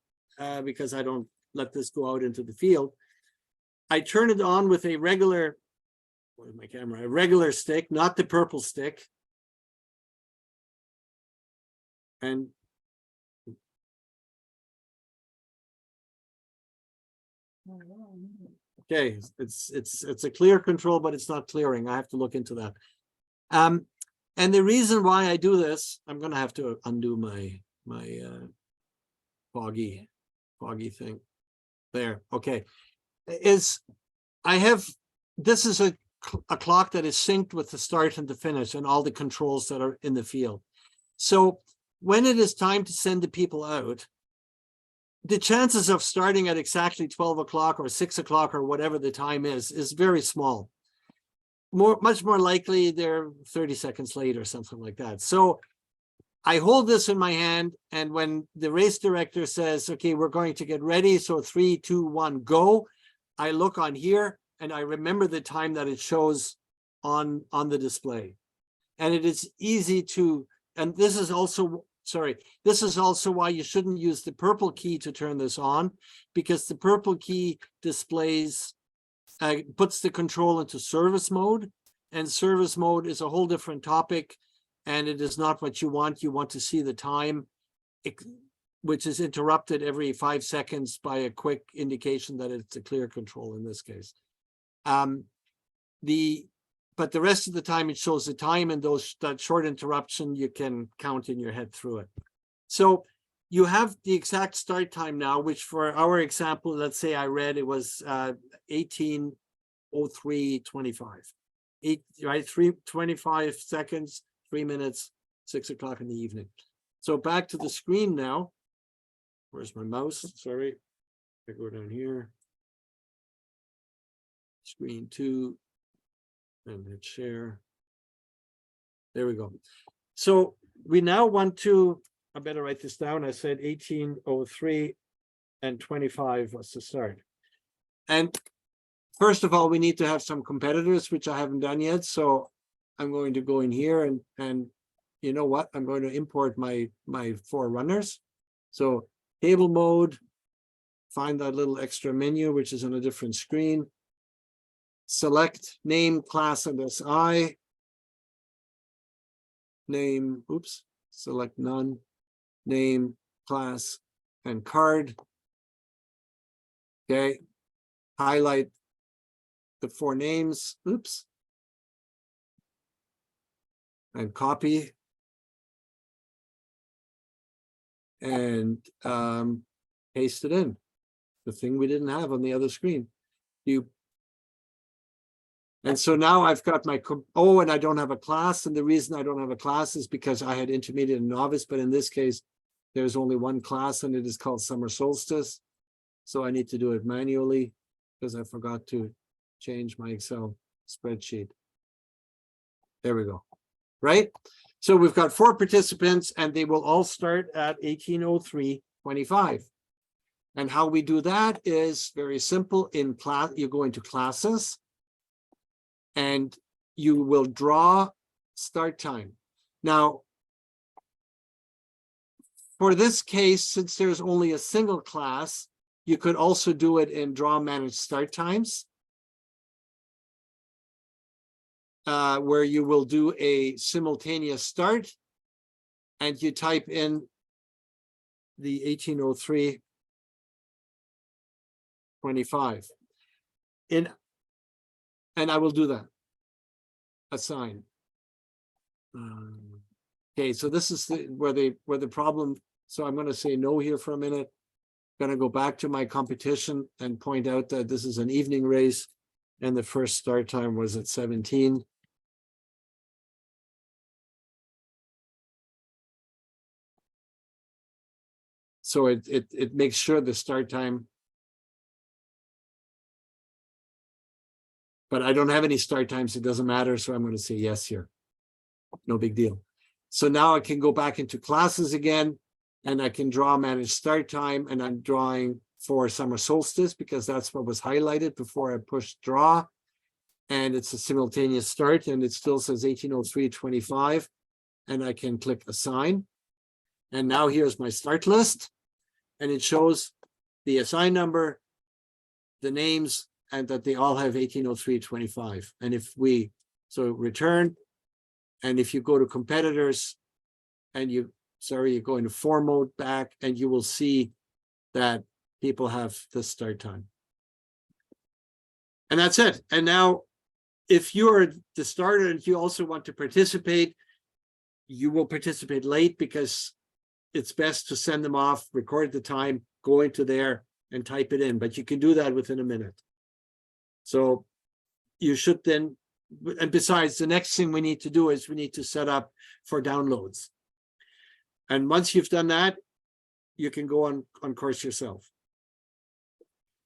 because I don't let this go out into the field. I turn it on with a regular, where's my camera? A regular stick, not the purple stick. And okay, it's a clear control, but it's not clearing. I have to look into that. And the reason why I do this, I'm going to have to undo my foggy thing there. Okay, is I have, this is a clock that is synced with the start and the finish and all the controls that are in the field. So when it is time to send the people out, the chances of starting at exactly 12 o'clock or 6 o'clock or whatever the time is very small. Much more likely they're 30 seconds late or something like that. So I hold this in my hand, and when the race director says, okay, we're going to get ready, so 3, 2, 1, go, I look on here and I remember the time that it shows on the display. And it is easy to, and this is also, sorry, this is also why you shouldn't use the purple key to turn this on, because the purple key displays, puts the control into service mode, and service mode is a whole different topic, and it is not what you want. You want to see the time, which is interrupted every 5 seconds by a quick indication that it's a clear control in this case. But the rest of the time it shows the time, and that short interruption you can count in your head through it. So you have the exact start time now, which for our example, let's say I read it was 18:03:25. 25 seconds, 3 minutes, 6 o'clock in the evening. So back to the screen now. Where's my mouse? Sorry. I go down here. Screen 2. And hit share. There we go. So we now want to, I better write this down. I said 18:03 and 25 was the start. And first of all, we need to have some competitors, which I haven't done yet. So I'm going to go in here and you know what? I'm going to import my 4 runners. So table mode, find that little extra menu, which is on a different screen. Select name, class, and SI. Name, oops, select none. Name, class, and card. Okay, highlight the 4 names, oops, and copy. And paste it in, the thing we didn't have on the other screen. And so now I've got my, oh, and I don't have a class. And the reason I don't have a class is because I had intermediate and novice, but in this case, there's only one class and it is called Summer Solstice. So I need to do it manually because I forgot to change my Excel spreadsheet. There we go. Right? So we've got 4 participants and they will all start at 18:03:25. And how we do that is very simple. In class, you go into classes and you will draw start time. Now, for this case, since there's only a single class, you could also do it in draw manage start times, where you will do a simultaneous start and you type in the 18:03:25. And I will do that. Assign. Okay, so this is where the problem. So I'm going to say no here for a minute. Going to go back to my competition and point out that this is an evening race, and the first start time was at 17. So it makes sure the start time. But I don't have any start times. It doesn't matter. So I'm going to say yes here. No big deal. So now I can go back into classes again, and I can draw manage start time, and I'm drawing for Summer Solstice because that's what was highlighted before I pushed draw. And it's a simultaneous start, and it still says 18:03:25, and I can click assign. And now here's my start list, and it shows the SI number, the names, and that they all have 1803.25. And if we, so return, and if you go to competitors and you go into form mode back, and you will see that people have the start time. And that's it. And now, if you're the starter and you also want to participate, you will participate late because it's best to send them off, record the time, go into there and type it in, but you can do that within a minute. So you should then, and besides, the next thing we need to do is we need to set up for downloads. And once you've done that, you can go on course yourself.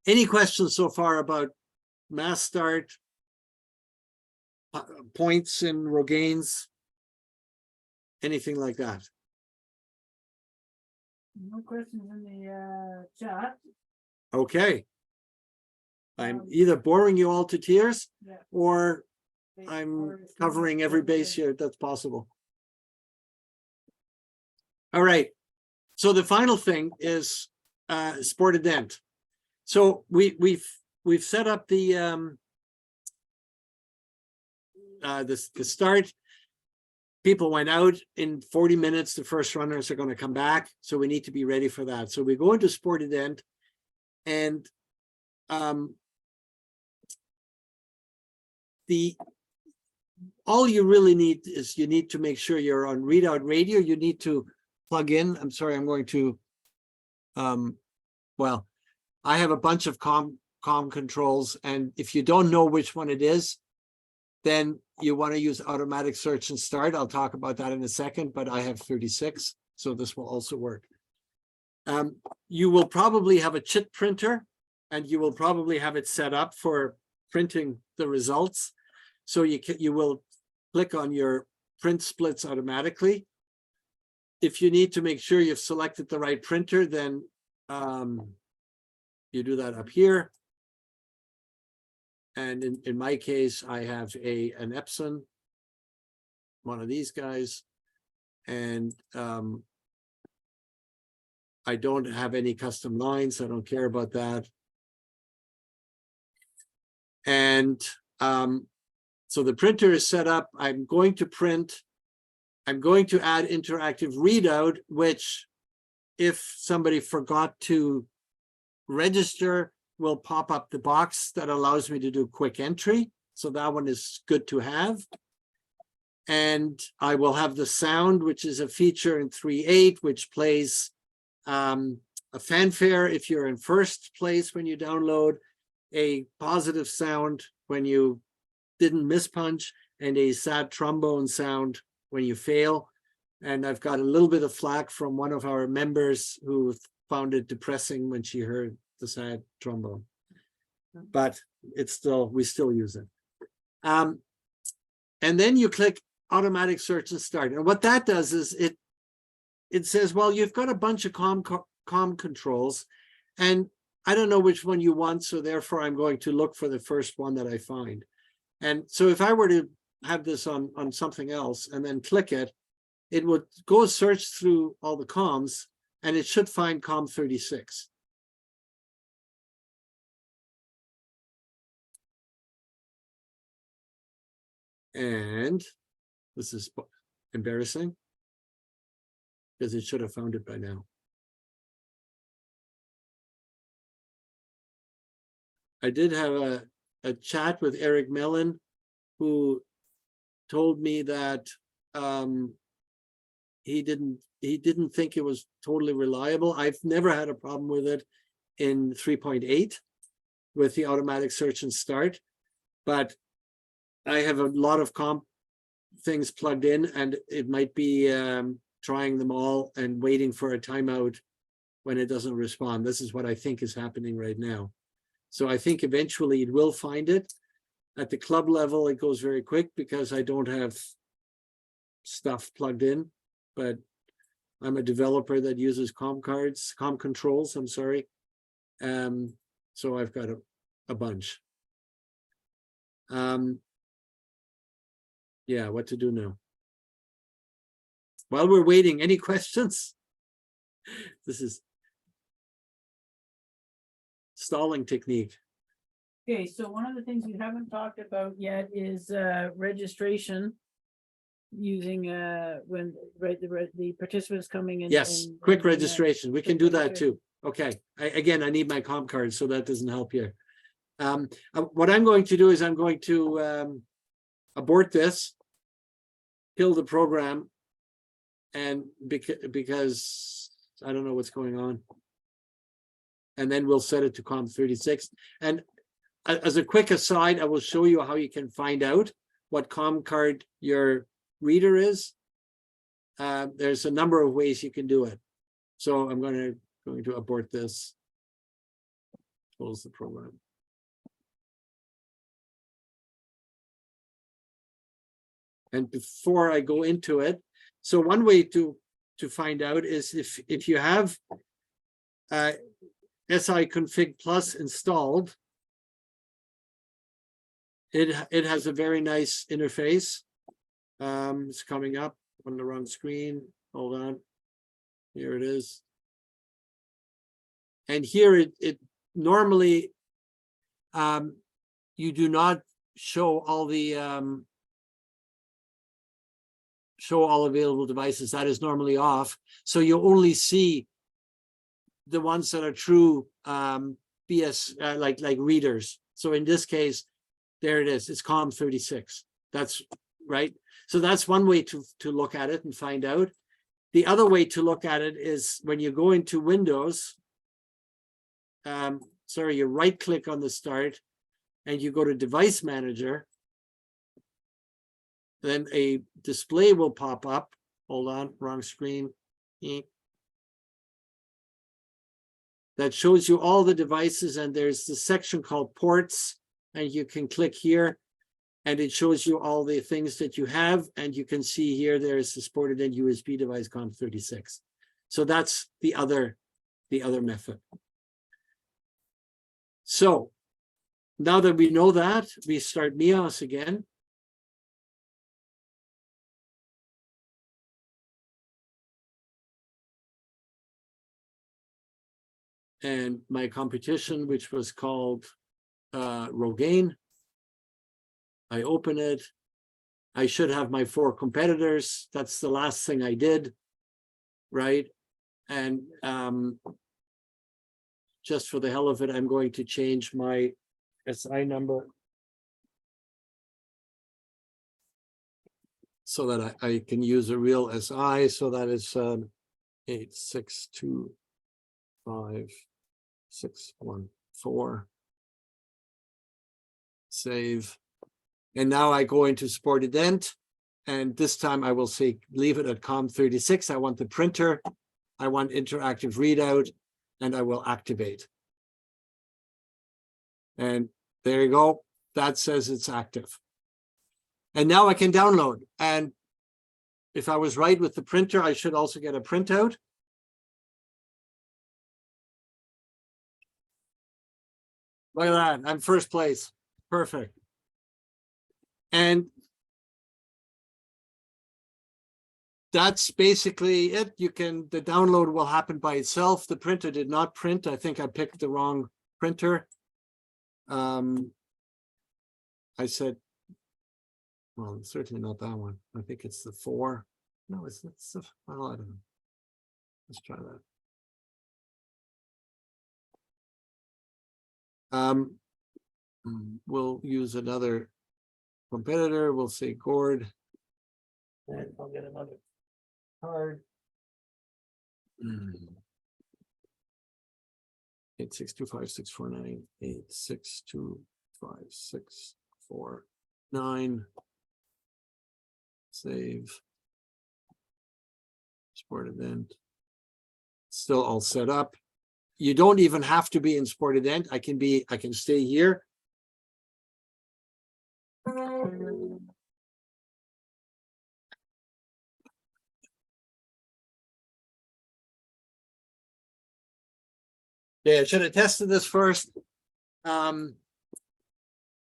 Any questions so far about mass start, points and Rogaines, anything like that? No questions in the chat. Okay. I'm either boring you all to tears Yeah. or I'm covering every base here that's possible. All right. So the final thing is sport event. So we've set up the start. People went out in 40 minutes. The first runners are going to come back. So we need to be ready for that. So we go into sport event, and all you really need is you need to make sure you're on readout radio. You need to plug in. I'm sorry, I'm going to well, I have a bunch of comm controls, and if you don't know which one it is, then you want to use automatic search and start. I'll talk about that in a second, but I have 36, so this will also work. You will probably have a chit printer, and you will probably have it set up for printing the results. So you will click on your print splits automatically. If you need to make sure you've selected the right printer, then you do that up here. And in my case, I have an Epson, one of these guys, and I don't have any custom lines. I don't care about that. And so the printer is set up. I'm going to print. I'm going to add interactive readout, which if somebody forgot to register, will pop up the box that allows me to do quick entry. So that one is good to have. And I will have the sound, which is a feature in 3.8, which plays a fanfare if you're in first place when you download, a positive sound when you didn't miss punch, and a sad trombone sound when you fail. And I've got a little bit of flack from one of our members who found it depressing when she heard the sad trombone, but we still use it. And then you click automatic search and start. And what that does is it says, well, you've got a bunch of comm controls, and I don't know which one you want, so therefore I'm going to look for the first one that I find. And so if I were to have this on something else and then click it, it would go search through all the comms, and it should find COM 36. And this is embarrassing because it should have found it by now. I did have a chat with Eric Mellon, who told me that he didn't think it was totally reliable. I've never had a problem with it in 3.8 with the automatic search and start, but I have a lot of comp things plugged in, and it might be trying them all and waiting for a timeout when it doesn't respond. This is what I think is happening right now. So I think eventually it will find it. At the club level, it goes very quick because I don't have stuff plugged in, but I'm a developer that uses comm controls, I'm sorry. So I've got a bunch. Yeah, what to do now? While we're waiting, any questions? This is stalling technique. Okay, so one of the things we haven't talked about yet is registration. Using when the participants coming in. Yes, quick registration. We can do that too. Okay. Again, I need my comp card, so that doesn't help here. What I'm going to do is I'm going to abort this, kill the program, and because I don't know what's going on. And then we'll set it to COM36. And as a quick aside, I will show you how you can find out what COM card your reader is. There's a number of ways you can do it. So I'm going to abort this, close the program. And before I go into it, so one way to find out is if you have SI config plus installed, it has a very nice interface. It's coming up on the wrong screen. Hold on. Here it is. And here it normally you do not show all the show all available devices. That is normally off. So you only see the ones that are true BS like readers. So in this case, there it is. It's COM36. That's right. So that's one way to look at it and find out. The other way to look at it is when you go into Windows, you right click on the start and you go to Device Manager. Then a display will pop up. Hold on, wrong screen. That shows you all the devices, and there's the section called ports, and you can click here and it shows you all the things that you have, and you can see here there's the supported end USB device COM36. So that's the other method. So now that we know that, we start MeOS again. And my competition, which was called Rogaine, I open it. I should have my 4 competitors. That's the last thing I did, right? And just for the hell of it, I'm going to change my SI number so that I can use a real SI. So that is 8625-614. Save. And now I go into Support Event, and this time I will say leave it at COM36. I want the printer, I want interactive readout, and I will activate. And there you go. That says it's active. And now I can download. And if I was right with the printer, I should also get a printout. Look at that. I'm first place. Perfect. And that's basically it. The download will happen by itself. The printer did not print. I think I picked the wrong printer. I said, well, it's certainly not that one. I think it's the 4. No, it's the, well, I don't know. Let's try that. We'll use another competitor. We'll say Gord. And I'll get another card. 8625649, 8625649. Save. Sport event. Still all set up. You don't even have to be in Sport event. I can stay here. Yeah, I should have tested this first. Let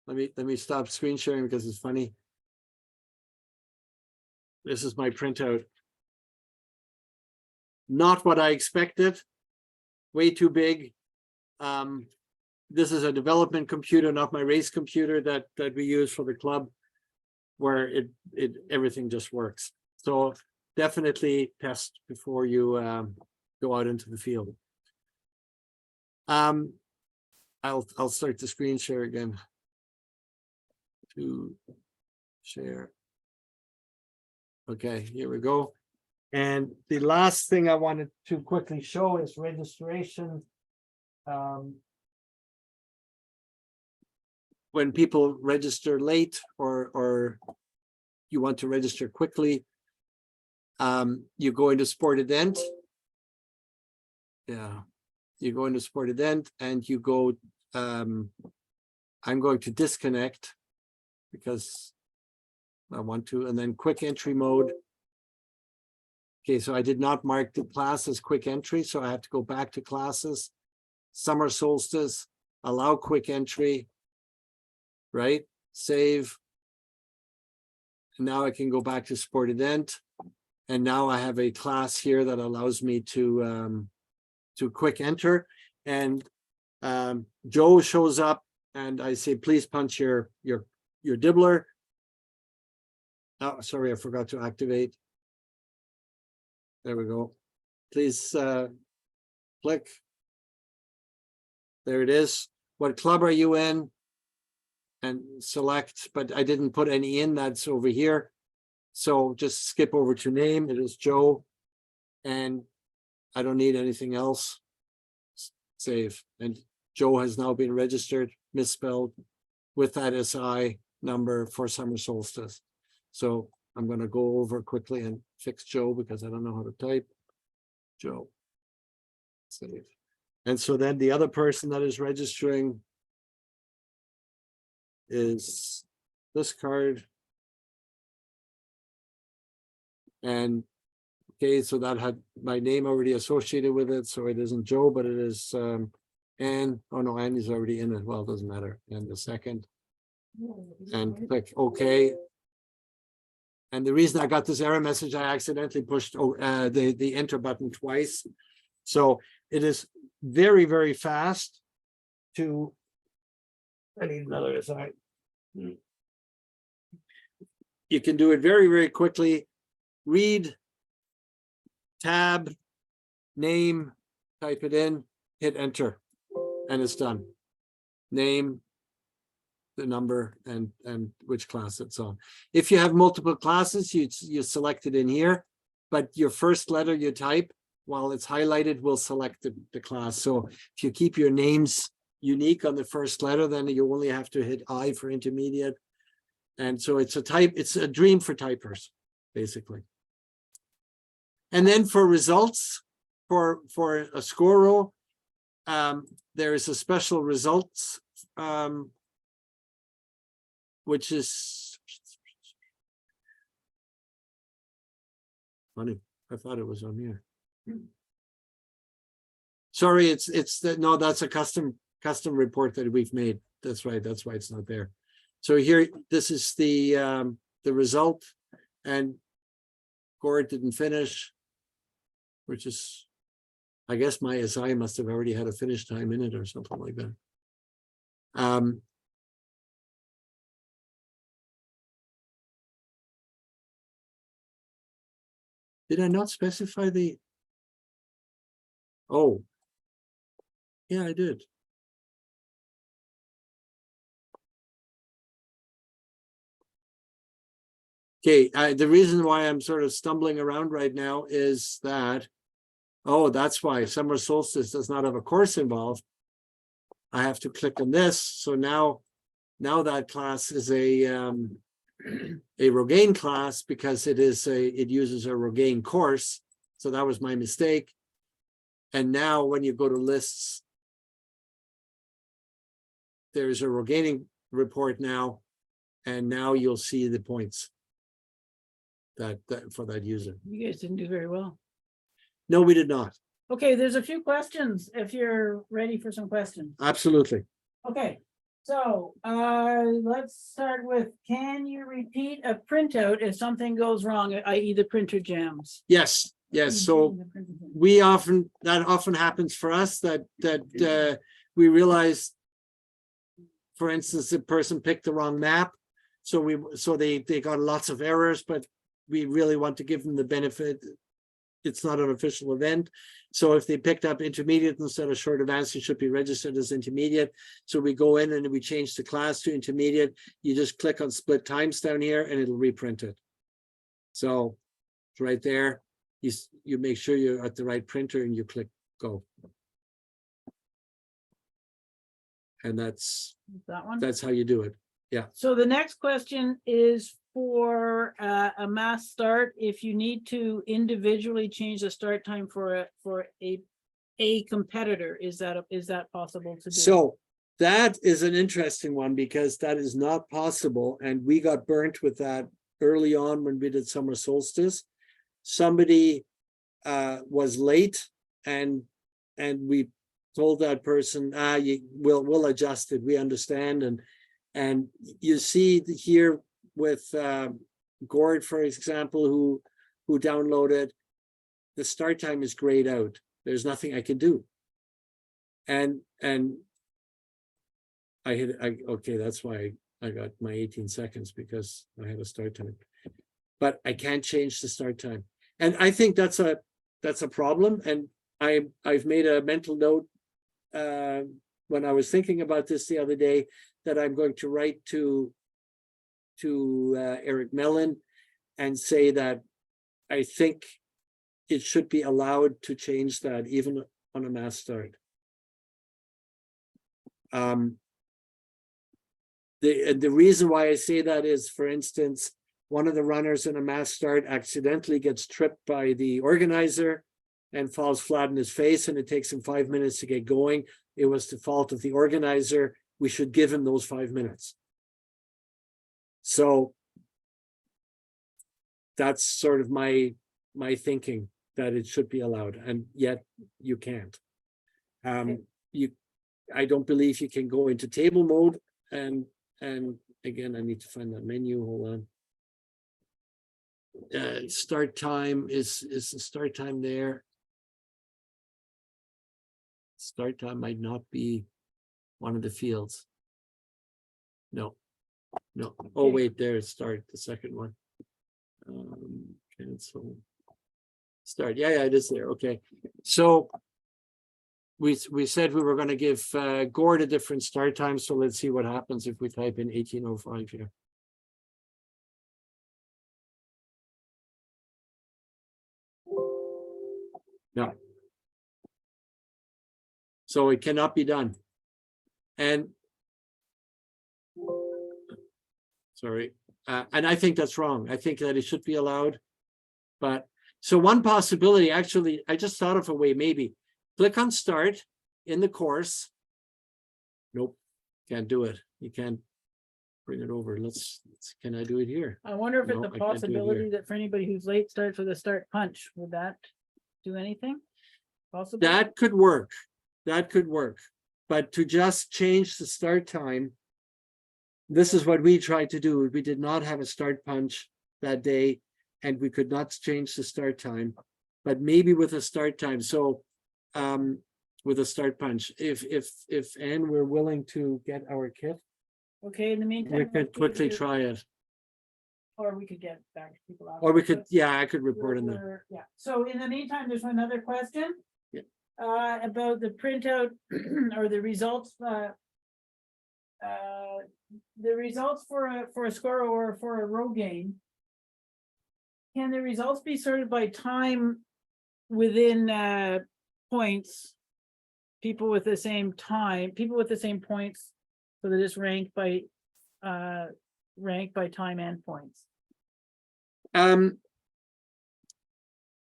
me stop screen sharing because it's funny. This is my printout. Not what I expected. Way too big. this is a development computer, not my race computer that we use for the club, where everything just works. So definitely test before you go out into the field. I'll start the screen share again. To share. Okay, here we go. And the last thing I wanted to quickly show is registration. When people register late or you want to register quickly, you go into Sport Event. Yeah, you go into Sport Event and you go, I'm going to disconnect because I want to, and then quick entry mode. Okay, so I did not mark the class as quick entry, so I have to go back to classes, summer solstice, allow quick entry, right? Save. And now I can go back to Sport Event. And now I have a class here that allows me to quick enter. And Joe shows up and I say, please punch your dibbler. Oh, sorry, I forgot to activate. There we go. Please click. There it is. What club are you in? And select, but I didn't put any in, that's over here. So just skip over to name. It is Joe. And I don't need anything else. Save. And Joe has now been registered, misspelled, with that SI number for summer solstice. So I'm going to go over quickly and fix Joe because I don't know how to type. Joe. Save. And so then the other person that is registering is this card. And okay, so that had my name already associated with it. So it isn't Joe, but it is Anne. Oh no, Anne is already in it. Well, it doesn't matter. And the second. And click OK. And the reason I got this error message, I accidentally pushed the enter button twice. So it is very, very fast to. I need another SI. You can do it very, very quickly. Read, tab, name, type it in, hit enter, and it's done. Name, the number, and which class it's on. If you have multiple classes, you select it in here, but your first letter you type while it's highlighted will select the class. So if you keep your names unique on the first letter, then you only have to hit I for intermediate. And so it's a dream for typers, basically. And then for results, for a score row, there is a special results, which is funny. I thought it was on here. Sorry, no, that's a custom report that we've made. That's right. That's why it's not there. So here, this is the result, and Gord didn't finish, which is, I guess my SI must have already had a finish time in it or something like that. Did I not specify the? Oh, yeah, I did. Okay, the reason why I'm sort of stumbling around right now is that, oh, that's why summer solstice does not have a course involved. I have to click on this. So now that class is a Rogaine class because it uses a Rogaine course. So that was my mistake. And now when you go to lists, there's a Rogaine report now, and now you'll see the points that for that user. You guys didn't do very well. No, we did not. Okay, there's a few questions if you're ready for some questions. Absolutely. Okay, so let's start with, can you repeat a printout if something goes wrong, i.e. the printer jams? Yes. So that often happens for us that we realize for instance, the person picked the wrong map. So they got lots of errors, but we really want to give them the benefit. It's not an official event. So if they picked up intermediate instead of short advanced, it should be registered as intermediate. So we go in and we change the class to intermediate. You just click on split times down here and it'll reprint it. So it's right there. You make sure you're at the right printer and you click go. And that's That one? how you do it. So the next question is for a mass start. If you need to individually change the start time for a competitor, is that possible to do? So that is an interesting one because that is not possible. And we got burnt with that early on when we did summer solstice. Somebody was late and we told that person, we'll adjust it. We understand. And you see here with Gord, for example, who downloaded, the start time is grayed out. There's nothing I can do. And okay, that's why I got my 18 seconds because I had a start time. But I can't change the start time. And I think that's a problem. And I've made a mental note when I was thinking about this the other day that I'm going to write to Eric Mellon and say that I think it should be allowed to change that even on a mass start. The reason why I say that is, for instance, one of the runners in a mass start accidentally gets tripped by the organizer and falls flat on his face, and it takes him 5 minutes to get going. It was the fault of the organizer. We should give him those 5 minutes. So that's sort of my thinking, that it should be allowed, and yet you can't. I don't believe you can go into table mode, and again, I need to find that menu. Hold on. Start time is the start time there. Start time might not be one of the fields. No. Oh wait, there's start, the second one. Cancel. Start. Yeah, it is there. Okay. So we said we were going to give Gord a different start time. So let's see what happens if we type in 1805 here. No. So it cannot be done. And sorry. And I think that's wrong. I think that it should be allowed. But so one possibility, actually, I just thought of a way, maybe click on start in the course. Nope, can't do it. You can't bring it over. Can I do it here? I wonder if No, it's I a can't do it possibility here. that for anybody who's late starts with a start punch. Would that do anything? Possible? That could work. That could work. But to just change the start time, this is what we tried to do. We did not have a start punch that day, and we could not change the start time, but maybe with a start time. So with a start punch, if Anne were willing to get our kit, Okay, in the meantime. we could quickly try it. Or we could get back to people. Or we could, afterwards. yeah, I could report on that. Yeah, so in the meantime, there's another question. Yeah. About the printout or the results. The results for a score or for a row gain. Can the results be sorted by time within points? People with the same points, so they're just ranked by time and points.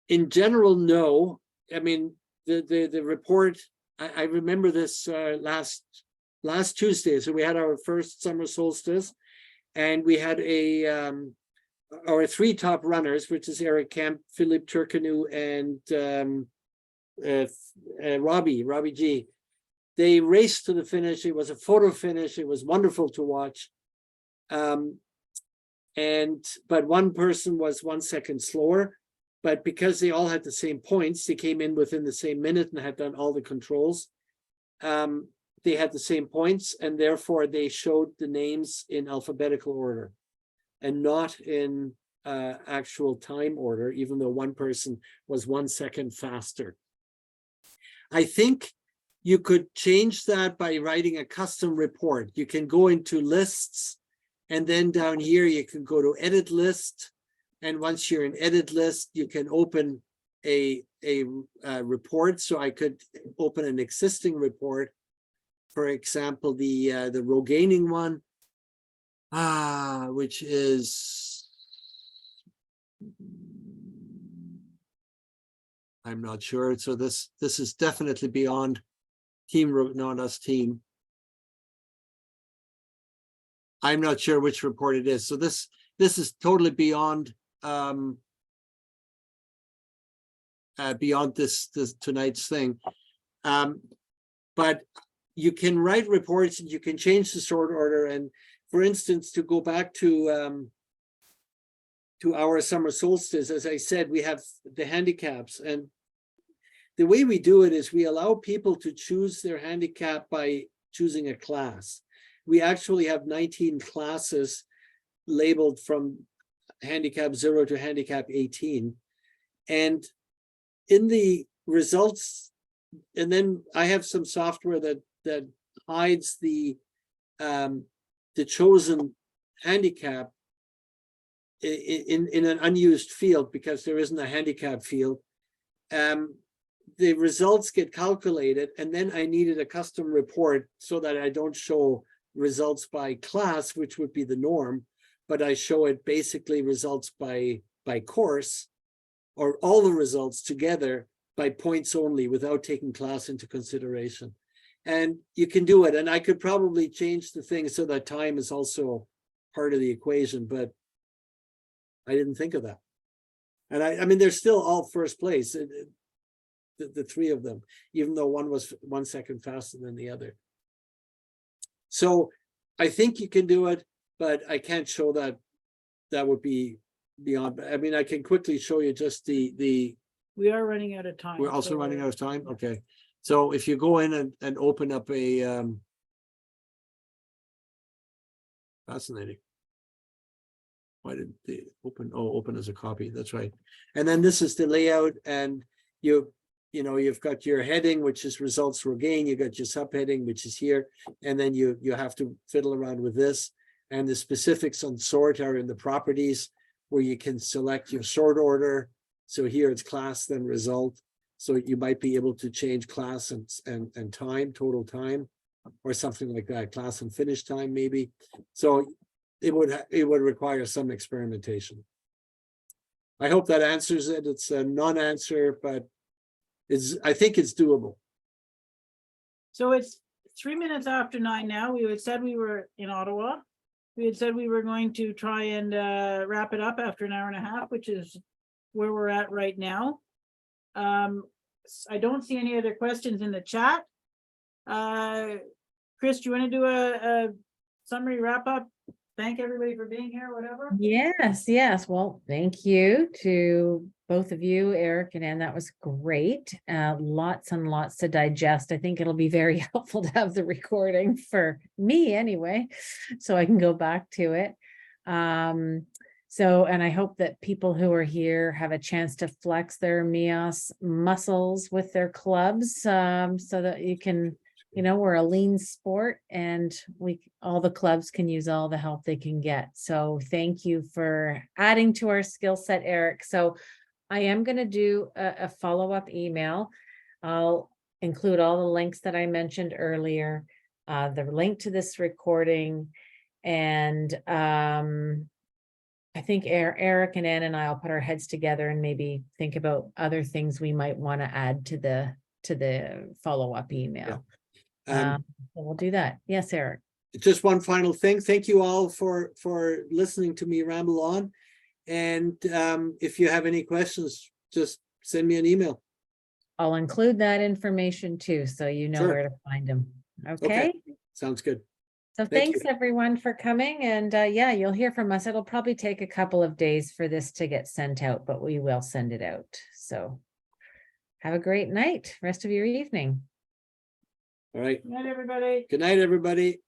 In general, no. I mean, the report, I remember this last Tuesday. So we had our first summer solstice, and we had our three top runners, which is Eric Kemp, Philippe Turcanu, and Robbie G. They raced to the finish. It was a photo finish. It was wonderful to watch. But one person was 1 second slower, but because they all had the same points, they came in within the same minute and had done all the controls. they had the same points, and therefore they showed the names in alphabetical order and not in actual time order, even though one person was 1 second faster. I think you could change that by writing a custom report. You can go into lists, and then down here you can go to edit list. And once you're in edit list, you can open a report. So I could open an existing report. For example, the Roganing one, which is, I'm not sure. So this is definitely beyond team, not us team. I'm not sure which report it is. So this is totally beyond beyond this tonight's thing. But you can write reports and you can change the sort order. And for instance, to go back to our summer solstice, as I said, we have the handicaps, and the way we do it is we allow people to choose their handicap by choosing a class. We actually have 19 classes labeled from handicap 0 to handicap 18. And in the results, and then I have some software that hides the chosen handicap in an unused field because there isn't a handicap field. The results get calculated, and then I needed a custom report so that I don't show results by class, which would be the norm, but I show it basically results by course, or all the results together by points only without taking class into consideration. And you can do it. And I could probably change the thing so that time is also part of the equation, but I didn't think of that. And I mean, they're still all first place, the three of them, even though one was 1 second faster than the other. So I think you can do it, but I can't show that. That would be beyond. I mean, I can quickly show you just the. We are running out of time. We're also running out of time. Okay. So if you go in and open up a fascinating. Why did they open? Oh, open as a copy. That's right. And then this is the layout, and you've got your heading, which is results for gain. You got your subheading, which is here, and then you have to fiddle around with this. And the specifics on sort are in the properties, where you can select your sort order. So here it's class, then result. So you might be able to change class and time, total time, or something like that. Class and finish time, maybe. So it would require some experimentation. I hope that answers it. It's a non-answer, but I think it's doable. So it's 3 minutes after 9 now. We had said we were in Ottawa. We had said we were going to try and wrap it up after an hour and a half, which is where we're at right now. I don't see any other questions in the chat. Chris, do you want to do a summary wrap up? Thank everybody for being here, whatever. Yes. Well, thank you to both of you, Eric and Ann. That was great. Lots and lots to digest. I think it'll be very helpful to have the recording for me anyway, so I can go back to it. And I hope that people who are here have a chance to flex their MeOS muscles with their clubs, so that you can, we're a lean sport, and all the clubs can use all the help they can get. So thank you for adding to our skill set, Eric. So I am going to do a follow-up email. I'll include all the links that I mentioned earlier, the link to this recording, and I think Eric and Ann and I will put our heads together and maybe think about other things we might want to add to the follow-up email. So we'll do that. Yes, Eric. Just one final thing. Thank you all for listening to me ramble on. And if you have any questions, just send me an email. I'll include that information too, so you know where to find them. Okay. Sounds good. So thanks everyone for coming, and yeah, you'll hear from us. It'll probably take a couple of days for this to get sent out, but we will send it out. So have a great night, rest of your evening. All right. Good night, everybody. Good night, everybody.